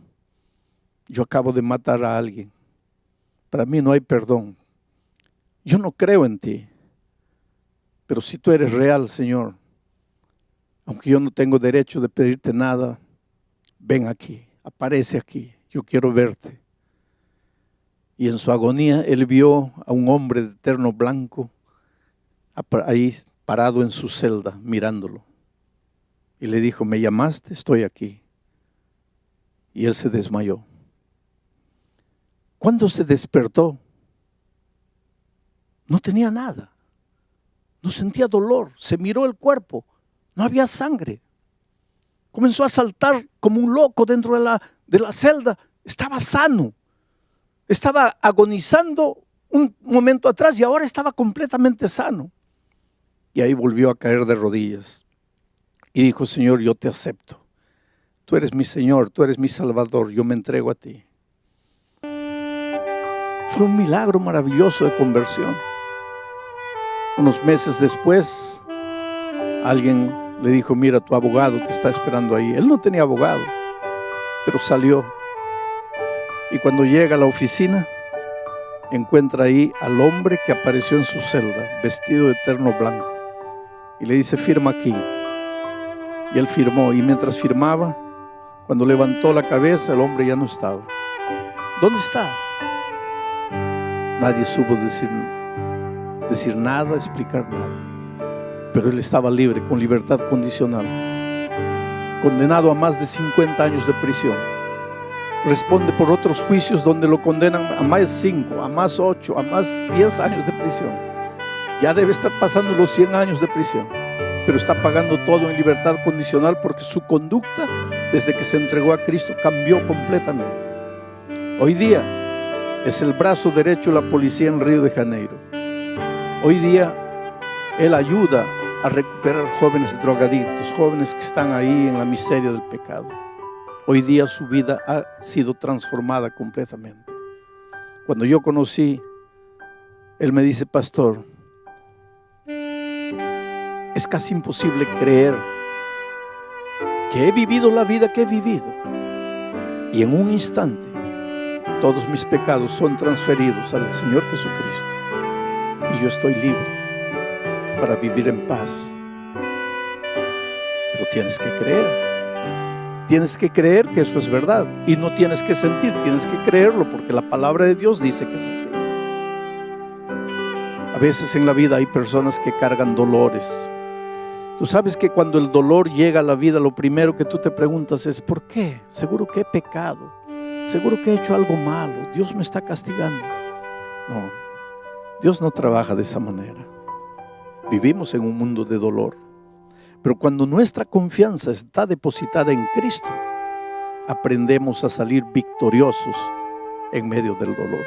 Yo acabo de matar a alguien. Para mí no hay perdón. Yo no creo en ti. Pero si tú eres real, Señor, aunque yo no tengo derecho de pedirte nada, ven aquí, aparece aquí, yo quiero verte. Y en su agonía él vio a un hombre de terno blanco ahí parado en su celda mirándolo. Y le dijo, ¿me llamaste? Estoy aquí. Y él se desmayó. Cuando se despertó, no tenía nada. No sentía dolor. Se miró el cuerpo. No había sangre. Comenzó a saltar como un loco dentro de la celda. Estaba sano. Estaba agonizando un momento atrás y ahora estaba completamente sano. Y ahí volvió a caer de rodillas. Y dijo, Señor, yo te acepto. Tú eres mi Señor, tú eres mi Salvador. Yo me entrego a ti. Fue un milagro maravilloso de conversión. Unos meses después, alguien le dijo, mira, tu abogado te está esperando ahí. Él no tenía abogado, pero salió. Y cuando llega a la oficina, encuentra ahí al hombre que apareció en su celda, vestido de terno blanco. Y le dice, firma aquí. Y él firmó. Y mientras firmaba, cuando levantó la cabeza, el hombre ya no estaba. ¿Dónde está? Nadie supo decir nada, explicar nada. Pero él estaba libre, con libertad condicional. Condenado a más de 50 años de prisión. Responde por otros juicios donde lo condenan a más 5, a más 8, a más 10 años de prisión. Ya debe estar pasando los 100 años de prisión. Pero está pagando todo en libertad condicional porque su conducta, desde que se entregó a Cristo, cambió completamente. Hoy día es el brazo derecho de la policía en Río de Janeiro. Hoy día él ayuda a recuperar jóvenes drogadictos, jóvenes que están ahí en la miseria del pecado. Hoy día su vida ha sido transformada completamente. Cuando yo conocí, él me dice, pastor, es casi imposible creer que he vivido la vida que he vivido y en un instante todos mis pecados son transferidos al Señor Jesucristo y yo estoy libre para vivir en paz. Pero tienes que creer. Tienes que creer que eso es verdad y no tienes que sentir, tienes que creerlo porque la palabra de Dios dice que es así. A veces en la vida hay personas que cargan dolores. Tú sabes que cuando el dolor llega a la vida, lo primero que tú te preguntas es ¿por qué? Seguro que he pecado, seguro que he hecho algo malo, Dios me está castigando. No, Dios no trabaja de esa manera. Vivimos en un mundo de dolor. Pero cuando nuestra confianza está depositada en Cristo, aprendemos a salir victoriosos en medio del dolor.